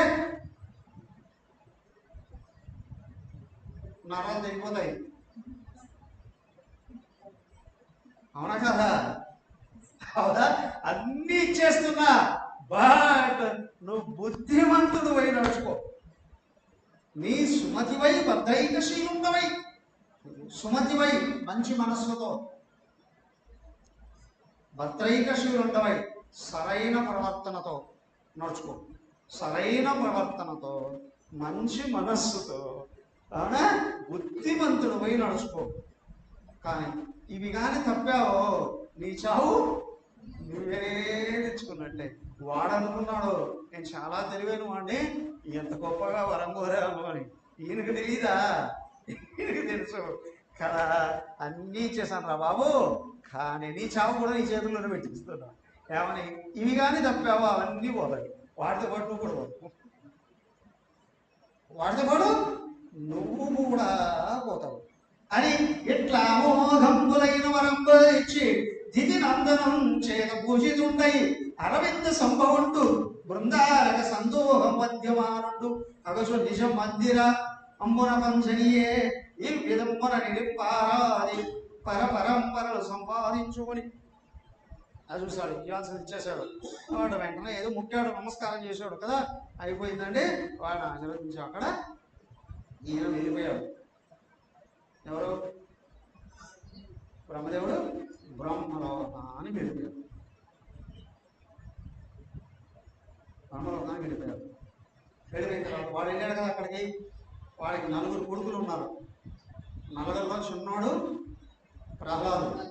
A: నరాలు తెగిపోతాయి. అవునా కదా? అవునా, అన్నీ ఇచ్చేస్తున్నా, బట్ నువ్వు బుద్ధిమంతుడు వై నడుచుకో, నీ సుమతివై బద్ధైకశీలుండవై, సుమతివై మంచి మనస్సుతో భద్రైకశీలుండవై సరైన ప్రవర్తనతో నడుచుకో. సరైన ప్రవర్తనతో మంచి మనస్సుతో అవునా బుద్ధిమంతుడు పోయి నడుచుకో. కానీ ఇవి కానీ తప్పావో నీ చావు నువ్వే తెచ్చుకున్నట్టే. వాడనుకున్నాడు నేను చాలా తెలివైన వాడిని, ఎంత గొప్పగా వరం కోరాను అని. ఈయనకు తెలియదా? ఈయనకు తెలుసు కదా, అన్నీ ఇచ్చేసాను రా బాబు, కానీ నీ చావు కూడా నీ చేతుల్లోనే పెట్టిస్తున్నా. ఏమని ఇవి కానీ తప్పావో అవన్నీ పోతాయి, వాటితో పాటు నువ్వు కూడా పోతావు, వాటితో పాటు నువ్వు కూడా పోతావు అని ఎట్లా మోఘంబులైన వరంబు ఇచ్చి దిది నందనం చేత పూజితుండై అరవింద సంభవుండు బృందారక సందోహం మధ్యమానుడు అగసు నిజ మందిర అంబున పంచనియే ఈ విధంబున నిలిపారాది పరపరంపరలు సంపాదించుకొని అది చూశాడు. ఇవ్వాల్సింది ఇచ్చేసాడు. వాడు వెంటనే ఏదో ముట్టాడు, నమస్కారం చేశాడు కదా, అయిపోయిందండి. వాడు ఆశీర్వదించి అక్కడ ఈయన వెళ్ళిపోయాడు. ఎవరు? బ్రహ్మదేవుడు బ్రహ్మలోకానికి వెళ్ళిపోయాడు. బ్రహ్మలోకానికి వెళ్ళిపోయాడు. వెళ్ళిపోయిన తర్వాత వాడు వెళ్ళాడు కదా అక్కడికి. వాడికి 4 కొడుకులు ఉన్నారు. నలుగురిలో చిన్నోడు ప్రహ్లాదుడు.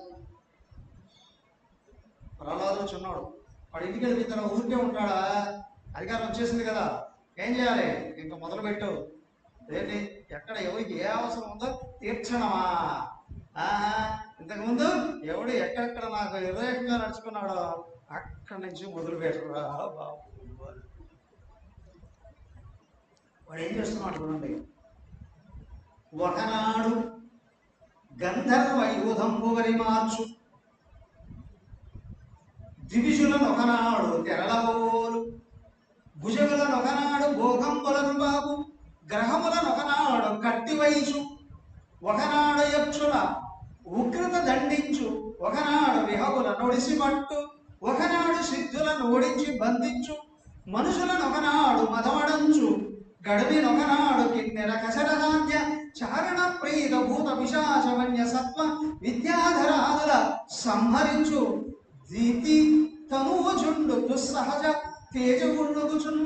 A: చిన్నోడు. వాడు ఇంటికి వెళ్ళిన తర్వాత ఊరికే ఉంటాడా? అధికారం వచ్చేసింది కదా, ఏం చేయాలి? ఇంకా మొదలుపెట్టు. ఏంటి? ఎక్కడ ఎవరికి ఏ అవసరం ఉందో తీర్చడమా? ఇంతకుముందు ఎవడు ఎక్కడెక్కడ నాకు హృదయంగా నడుచుకున్నాడో అక్కడి నుంచి మొదలు పెట్టరా బాబు. వాడు ఏం చేస్తున్నాడు చూడండి. ఒకనాడు గంధర్వ యూధంబు వరి మార్చు దివిజులను ఒకనాడు తెరలబోలు భుజగులను ఒకనాడు భోగంబులను బాబు గ్రహములను ఒకనాడు కట్టి వయసు ఒకనాడు యక్షుల ఉగ్రత దండించు ఒకనాడు విహగుల నొడిసి పట్టు ఒకనాడు సిద్ధులను ఓడించి బంధించు మనుషులను ఒకనాడు మదవడంచు గడివినొకనాడు కిన్నెర కసరదాద్య చారణ ప్రీత భూత పిశాచవన్య సత్వ విద్యాధరాదుల సంహరించు దీతి తనువుచుండు దుస్సహజ తేజగుండుచున్.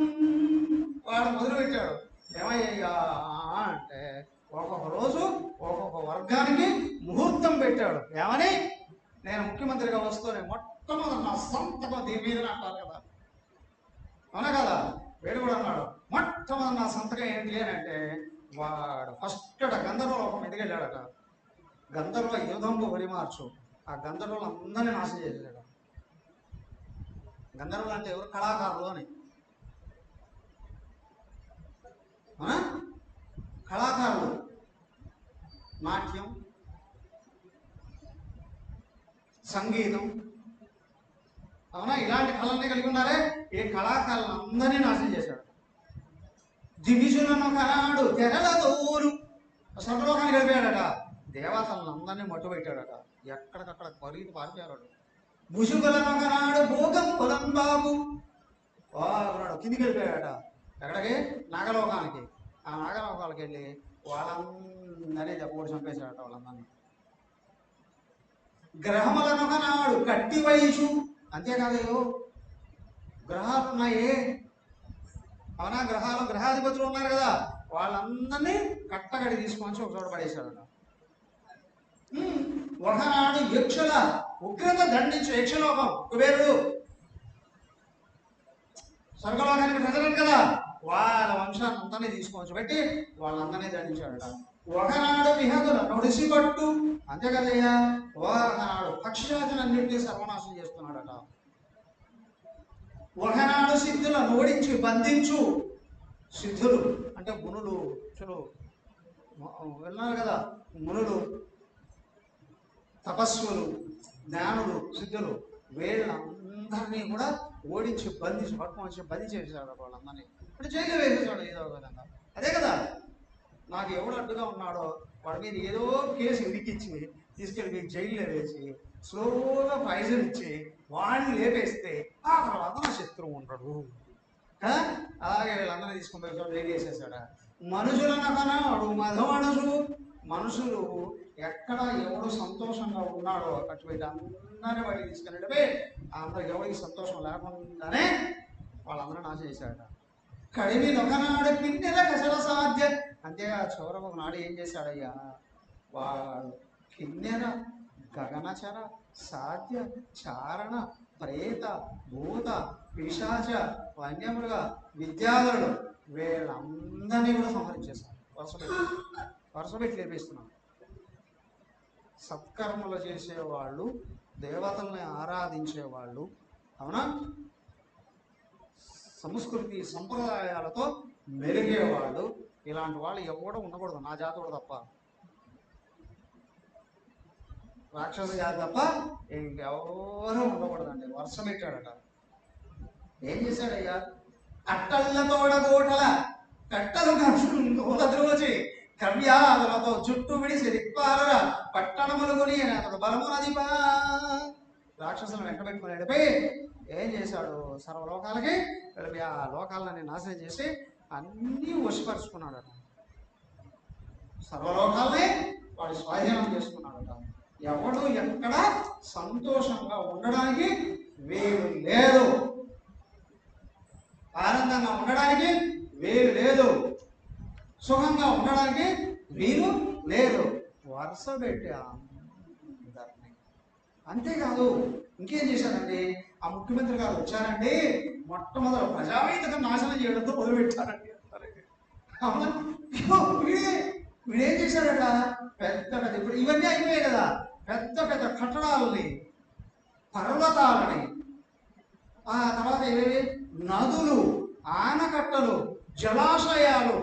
A: వాడు మొదలుపెట్టాడు. ఏమయ్యా అంటే ఒక్కొక్క రోజు ఒక్కొక్క వర్గానికి ముహూర్తం పెట్టాడు. ఏమని? నేను ముఖ్యమంత్రిగా వస్తూనే మొట్టమొదటి నా సంతకం దీని మీద అంటారు కదా, అవునా కదా? వేడు కూడా అన్నాడు మొట్టమొదటి నా సంతకం ఏంటి అని అంటే వాడు ఫస్ట్ గంధర్వలోకం మీదకి వెళ్ళాడట. గంధర్వ యూధంబు వరి మార్చు ఆ గంధర్వులు అందరినీ నాశనం చేశాడు. గంధర్వులు అంటే ఎవరు? కళాకారులు అని. కళాకారులు నాట్యం, సంగీతం, అవునా, ఇలాంటి కళల్ని కలిగి ఉన్నారే. ఈ కళాకారులను అందరినీ నాశనం చేశాడు. దివిజులను కనాడు తెరలదోరు స్వర్గలోకానికి వెళ్ళిపోయాడట. దేవతలను అందరినీ మట్టుపెట్టాడట. ఎక్కడికక్కడ పరిగెత్తి పారిపోయాడు. భుజుగులను కనాడు భోగం పొలం బాబు వాడు కిందికి వెళ్ళిపోయాడట. ఎక్కడికి? నాగలోకానికి. ఆ నాగలోకాలకి వెళ్ళి వాళ్ళందరినీ చెప్పకూడదు చంపేశాడట. వాళ్ళందరినీ. గ్రహములను కనాడు కట్టి వయసు. అంతేకాదు, గ్రహాలు ఉన్నాయే, అవునా, గ్రహాధిపతులు ఉన్నారు కదా, వాళ్ళందరినీ కట్టగడి తీసుకొని ఒక చోట పడేశాడట. ఒకనాడు యక్షుల ఉగ్రత దండించు. యక్షలోకం కుబేరుడు స్వర్గలోకానికి ప్రజలను కదా, వాళ్ళ వంశాన్ని అందరినీ తీసుకొని పెట్టి వాళ్ళందరినీ దండించాడట. ఒకనాడు విహగుల నొడిసి పట్టు. అంతే కదయ్యా, ఒకనాడు పక్షిజాతులన్నింటినీ సర్వనాశనం చేస్తున్నాడట. ఒకనాడు సిద్ధులను ఓడించి బంధించు. సిద్ధులు అంటే మునులు, విన్నారు కదా, మునులు, తపస్సులు, జ్ఞానులు, సిద్ధులు, వీళ్ళందరినీ కూడా ఓడించి బంధించి పట్టుకొని బంధించేసాడు వాళ్ళందరినీ. అంటే జైలు వేసేసాడు ఏదో విధంగా. అదే కదా, నాకు ఎవడు అడ్డుగా ఉన్నాడో వాడి మీద ఏదో కేసు ఇరికిచ్చి తీసుకెళ్ళి జైల్లో వేసి స్లోగా పాయిజన్ ఇచ్చి వాడిని లేపేస్తే ఆ తర్వాత నా శత్రువు ఉంటాడు. అలాగే వీళ్ళందరినీ తీసుకొని పోయి రెడీ చేసేసాడు. మనుషులను కన్నాడు మధమనుషు, మనుషులు ఎక్కడ ఎవడు సంతోషంగా ఉన్నాడో అక్కడ పెట్టి అందరినీ బయటికి తీసుకెళ్ళి అందరికి ఎవరికి సంతోషం లేకుండానే వాళ్ళందరూ నాశ చేశాడట. కడిమి ఒకనాడు కిన్నెల కసల సాధ్య, అంతేగా చివరకు ఒకనాడు ఏం చేశాడయ్యా, వాడు కిన్నెర గగనచర సాధ్య చారణ ప్రేత భూత పిశాచ వన్యమృగ విద్యాధరుడు వీళ్ళందరినీ కూడా సంహరించేశారు. వరుసపెట్టి లేపేస్తున్నాడు. సత్కర్మలు చేసేవాళ్ళు, దేవతల్ని ఆరాధించేవాళ్ళు, అవునా, సంస్కృతి సంప్రదాయాలతో మెరిగేవాళ్ళు, ఇలాంటి వాళ్ళు ఎవడో ఉండకూడదు నా జాతుడు తప్ప, రాక్షస జాతి తప్ప ఇంకెవరూ ఉండకూడదండి. వర్షం పెట్టాడట. ఏం చేశాడయ్యా, అట్టళ్ళతోడగోటల కట్టలు ద్రోచి కవ్యాదులతో జుట్టు విడిసి దిక్పాలర పట్టణములు కొని అతడు బలమునదిపా. రాక్షసులను వెంట పెట్టుకుని వెళ్ళిపోయి ఏం చేశాడు, సర్వలోకాలకి వెళ్ళిపోయి ఆ లోకాలని నాశనం చేసి అన్నీ వశపరుచుకున్నాడట. సర్వలోకాలని వాడు స్వాధీనం చేసుకున్నాడట. ఎవడు ఎక్కడ సంతోషంగా ఉండడానికి వీలు లేదు, ఆనందంగా ఉండడానికి వీలు లేదు, సుఖంగా ఉండడానికి వీలు లేదు. వరుస పెట్టి అందరినీ. అంతేకాదు ఇంకేం చేశారండి, ఆ ముఖ్యమంత్రి గారు వచ్చారండి, మొట్టమొదటి ప్రజావేదిక నాశనం చేయడంతో మొదలుపెట్టారండి. అవునా, వీడేం చేశాడట, పెద్ద పెద్ద, ఇప్పుడు ఇవన్నీ అయిపోయాయి కదా, పెద్ద పెద్ద కట్టడాలని, పర్వతాలని, ఆ తర్వాత ఏవేవి నదులు, ఆనకట్టలు, జలాశయాలు,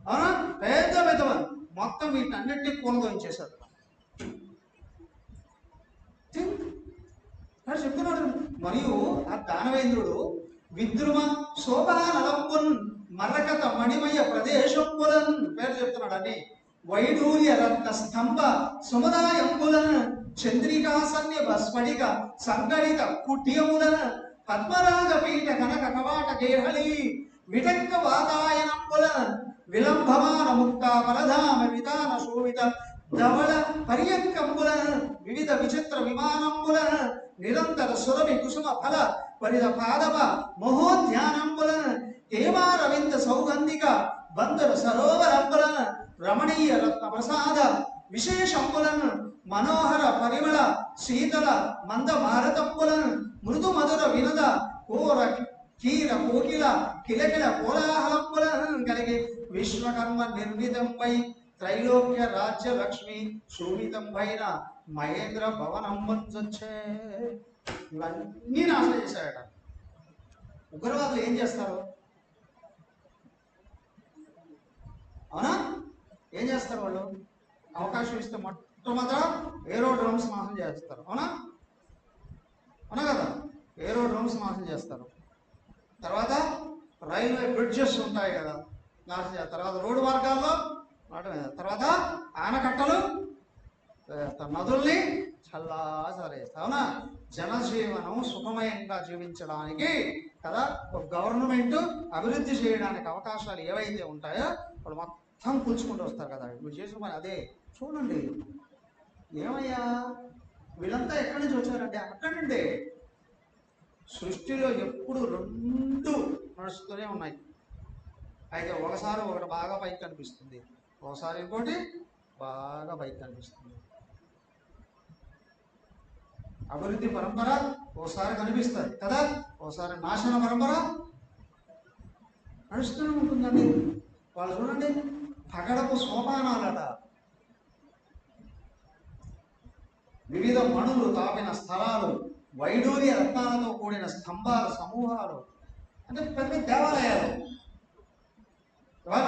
A: అవునా, పెద్ద పెద్దవని మొత్తం వీటన్నిటినీ కూలదోయించేశాడు. చెప్తున్నాడు. మరియు ఆ దానవేంద్రుడు విద్రుమ శోభానలంబున్ మరకత మణిమయ ప్రదేశంబులన్ పేరు చెప్తున్నాడు అని, వైఢూర్య రత్న స్తంభ సుమదాయంబులన్ చంద్రికాసన్య స్ఫటిక సంగడిత కుట్యములన పద్మరాగ పీఠ కనక కవాట గేహళి విటంక వాతాయనంబులన్ విలంభమాన ముక్త పరధామ విధాన శోభిత ధవళ పర్యంకంబుల వివిధ విచిత్ర విమానంబుల నిరంతర సురభి కుసుమ ఫల పరిద పాదవ మహోద్యానంబుల హేమారవింద సౌగంధిక బందర సరోవరంబుల రమణీయ రత్న ప్రసాద విశేషంబులన్ మనోహర పరిమళ శీతల మంద భారతంబులన్ మృదు మధుర వినద కోర కీర కోకిల కిలకిల కోలాహలంబులన్ కలిగి విశ్వకర్మ నిర్మితంపై త్రైలోక్య రాజ్య లక్ష్మి శోభితం పైన మహేంద్ర భవనం వచ్చే. ఇవన్నీ నాశనం చేశాడట. ఉగ్రవాదులు ఏం చేస్తారు, అవునా, ఏం చేస్తారు వాళ్ళు, అవకాశం ఇస్తే మొట్టమొదట ఏరోడ్రోమ్స్ నాశనం చేస్తారు. అవునా, అవునా కదా, ఏరోడ్రోమ్స్ నాశనం చేస్తారు. తర్వాత రైల్వే బ్రిడ్జెస్ ఉంటాయి కదా నాశనం చేస్తారు. తర్వాత రోడ్డు మార్గాల్లో, తర్వాత ఆనకట్టలు, నదుల్ని చల్లాచలేస్తారు. అవునా, జనజీవనం సుఖమయంగా జీవించడానికి కదా ఒక గవర్నమెంట్ అభివృద్ధి చేయడానికి అవకాశాలు ఏవైతే ఉంటాయో వాళ్ళు మొత్తం కూల్చుకుంటూ వస్తారు కదా. మీరు చేసిన పని అదే. చూడండి ఏమయ్యా, వీళ్ళంతా ఎక్కడి నుంచి వచ్చారంటే అక్కడి నుండి. సృష్టిలో ఎప్పుడు రెండు నడుస్తూనే ఉన్నాయి. అయితే ఒకసారి ఒకటి బాగా పైకి కనిపిస్తుంది, ఒకసారి ఇంకోటి బాగా పైకి కనిపిస్తుంది. అభివృద్ధి పరంపర ఓసారి కనిపిస్తుంది కదా, ఓసారి నాశన పరంపర నడుస్తూనే ఉంటుందండి. వాళ్ళు చూడండి, పగడపు సోపానాలట, వివిధ మణులు తాపిన స్థలాలు, వైడూర్య రత్నాలతో కూడిన స్తంభాలు సమూహాలు, అంటే పెద్ద దేవాలయాలు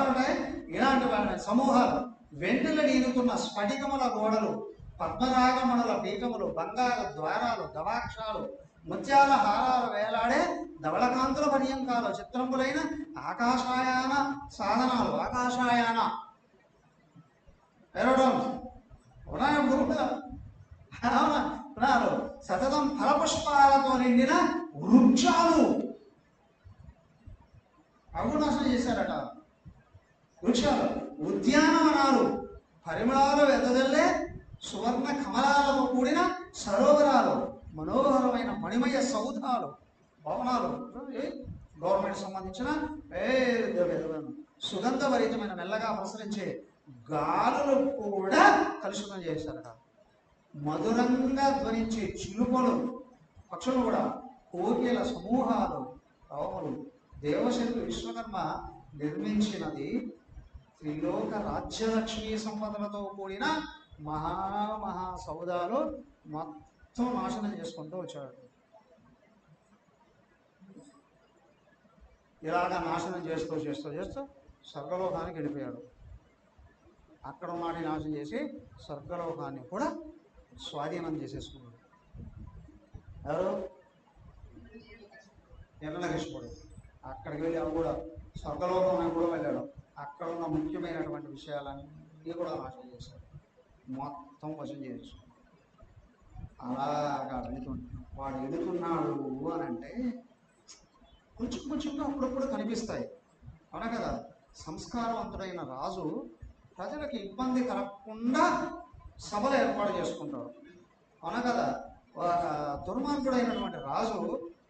A: ఉంటాయి. ఇలాంటి వాళ్ళ సమూహాలు, వెన్నెల నీరుతున్న స్ఫటికముల గోడలు, పద్మరాగమణుల పీఠములు, బంగారు ద్వారాలు, గవాక్షాలు, ముత్యాల హారాలు వేలాడే ధవళకాంతుల పర్యంకాలు, చిత్రములైన ఆకాశాయాన సాధనాలు, ఆకాశాయాన ఏరోడ్రోమ్స్ ఉన్నారు. సతతం ఫలపుష్పాలతో నిండిన వృక్షాలు, అవి నాశనం చేశారట. వృక్షాలు, ఉద్యానవనాలు, పరిమళాలు వెదజల్లే సువర్ణ కమలాలతో కూడిన సరోవరాలు, మనోహరమైన మణిమయ సౌధాలు, భవనాలు, గవర్నమెంట్ సంబంధించిన సుగంధభరితమైన మెల్లగా ప్రసరించే గాలులు కూడా కలుషితం చేశారట. మధురంగా ధ్వనించే చిలుకలు, పక్షులు కూడా, కోకిల సమూహాలు, రవములు. దేవశక్తి విశ్వకర్మ నిర్మించినది త్రిలోక రాజ్యలక్ష్మీ సంపదలతో కూడిన మహా సౌదాలు మొత్తం నాశనం చేసుకుంటూ వచ్చాడు. ఇలాగా నాశనం చేస్తూ చేస్తూ చేస్తూ స్వర్గలోకానికి వెళ్ళిపోయాడు. అక్కడ ఉన్నవాటిని నాశనం చేసి స్వర్గలోకాన్ని కూడా స్వాధీనం చేసేసుకున్నాడు. ఎవరు? హిరణ్యకశిపుడు. అక్కడికి వెళ్ళి అవి కూడా స్వర్గలోకం కూడా వెళ్ళాడు. అక్కడ ఉన్న ముఖ్యమైనటువంటి విషయాలన్నీ కూడా నాశనం చేశాడు. మొత్తం వశం చేయొచ్చు. అలాగా వాడు ఎడుతున్నాడు అని అంటే కొంచెం కొంచెంగా అప్పుడప్పుడు కనిపిస్తాయి. అవునా కదా? సంస్కారవంతుడైన రాజు ప్రజలకు ఇబ్బంది కలగకుండా సభలు ఏర్పాటు చేసుకుంటాడు. అవునా కదా? ఒక దుర్మార్గుడైనటువంటి రాజు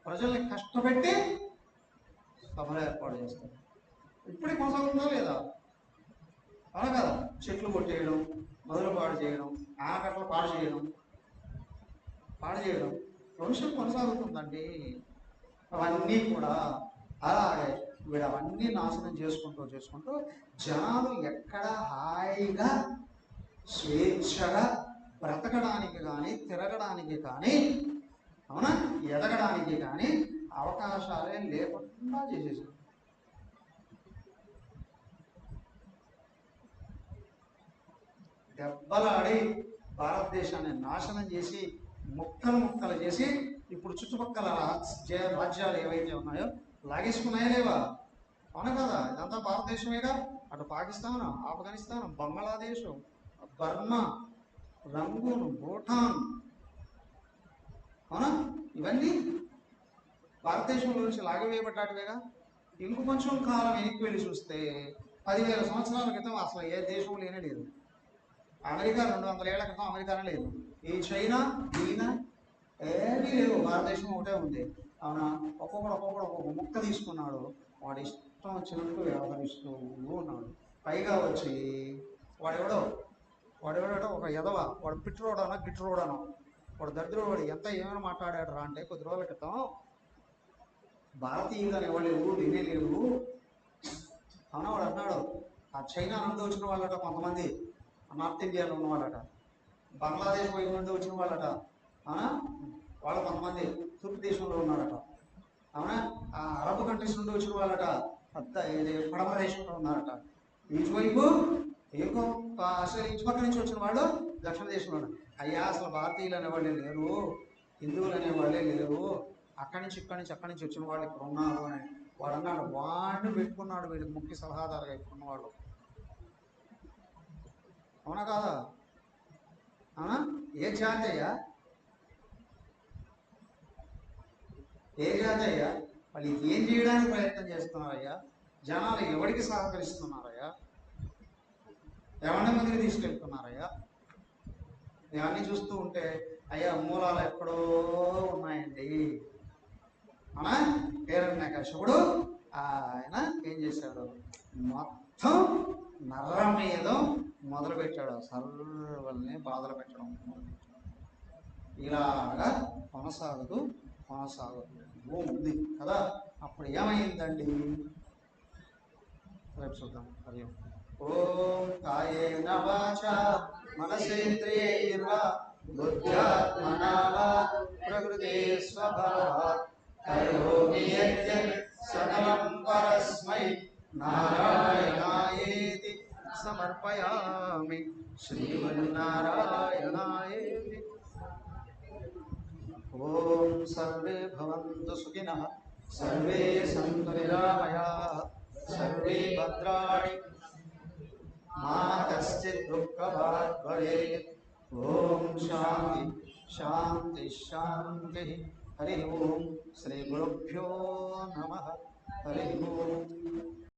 A: ప్రజల్ని కష్టపెట్టి సభలు ఏర్పాటు చేస్తాడు. ఇప్పుడే కొనసాగుతుందా లేదా? అవునా కదా? చెట్లు కొట్టేయడం, మొదలు పాడు చేయడం, ఆనకట్టలు పాడు చేయడం వంశం కొనసాగుతుందండి. అవన్నీ కూడా అలాగే వీడు అవన్నీ నాశనం చేసుకుంటూ జనాలు ఎక్కడ హాయిగా స్వేచ్ఛగా బ్రతకడానికి కానీ, తిరగడానికి కానీ, అవునా, ఎదగడానికి కానీ అవకాశాలే లేకుండా చేసేసారు. దెబ్బలాడి భారతదేశాన్ని నాశనం చేసి ముక్కలు చేసి ఇప్పుడు చుట్టుపక్కల రాజ్యాలు ఏవైతే ఉన్నాయో లాగేసుకున్నాయా లేవా? అవునా కదా? ఇదంతా భారతదేశమేగా. అటు పాకిస్తాన్, ఆఫ్ఘనిస్తాన్, బంగ్లాదేశ్, బర్మా, రంగూన్, భూటాన్, అవునా, ఇవన్నీ భారతదేశంలో నుంచి లాగవేయబడ్డాటివేగా. ఇంకొంచెం కాలం వెనక్కి వెళ్ళి చూస్తే 10,000 సంవత్సరాల క్రితం అసలు ఏ దేశం లేనే లేదు. అమెరికా 200 ఏళ్ల క్రితం అమెరికానే లేదు. ఈ చైనా, ఈయన ఏమీ లేవు. భారతదేశం ఒకటే ఉంది. అవునా? ఒక్కొక్కడు ఒక్కొక్క ముక్క తీసుకున్నాడు. వాడు ఇష్టం వచ్చినట్టు వ్యవహరిస్తూ ఉన్నాడు. పైగా వచ్చి వాడెవడో ఒక ఎదవ, వాడు పిట్రోడనో గిట్రోడనో, వాడు దరిద్రుడు, ఎంత ఏమైనా మాట్లాడాడు రా అంటే కొద్ది రోజుల క్రితం భారతీయులు అనేవాళ్ళు ఎవరు లేనే లేవు. అవునా? వాడు అన్నాడు, ఆ చైనా నుండి వచ్చిన వాళ్ళట కొంతమంది, నార్త్ ఇండియాలో ఉన్న వాళ్ళట, బంగ్లాదేశ్ వైపు నుండి వచ్చిన వాళ్ళట, వాళ్ళు కొంతమంది తూర్పు దేశంలో ఉన్నారట, అవునా, ఆ అరబ్ కంట్రీస్ నుండి వచ్చిన వాళ్ళట, పడమర దేశంలో ఉన్నారట, ఇటువైపు ఏకో అసలు ఇటు పక్క నుంచి వచ్చిన వాళ్ళు దక్షిణ దేశంలో. అయ్యా అసలు భారతీయులు అనేవాళ్ళే లేరు, హిందువులు అనేవాళ్ళే లేరు, అక్కడి నుంచి వచ్చిన వాళ్ళు ఇక్కడ ఉన్నారు అని వాడు అన్నాడు. వాడిని పెట్టుకున్నాడు వీడికి ముఖ్య సలహాదారుగా పెట్టుకున్నవాళ్ళు. అవునా కాదా? ఏ జాతి అయ్యా? వాళ్ళు ఏం చేయడానికి ప్రయత్నం చేస్తున్నారయ్యా? జనాలు ఎవరికి సహకరిస్తున్నారయ్యా? ఎవరి మందికి తీసుకెళ్తున్నారయ్యా? ఇవన్నీ చూస్తూ ఉంటే అయ్యా మూలాలు ఎక్కడో ఉన్నాయండి. అవునా? హిరణ్యకశిపుడు ఆయన ఏం చేశాడు? మొత్తం నరమేధం మొదలుపెట్టాడు. సర్వల్ని బాధలు పెట్టడం. ఇలాగా కొనసాగుతూ ఉంది కదా. అప్పుడు ఏమైందండి? రేపు చూద్దాం. హరి ఓం కాయేన వాచా మనసేంద్రియైర్వా బుద్ధ్యాత్మనా వా ప్రకృతే స్వభావాత్ కరోమి యద్యత్ సకలం పరస్మై నారాయణాయేతి సమర్పయామి. శ్రీమన్నారాయణాయేతి. ఓం సర్వే భవంతు సుఖినః, సర్వే సంతు నిరామయాః, సర్వే భద్రాణి మా కశ్చిత్ దుఃఖభాగ్ భవేత్. ఓం శాంతి శాంతి శాంతి. హరి ఓం. శ్రీ గురుభ్యో నమః. హరి ఓం.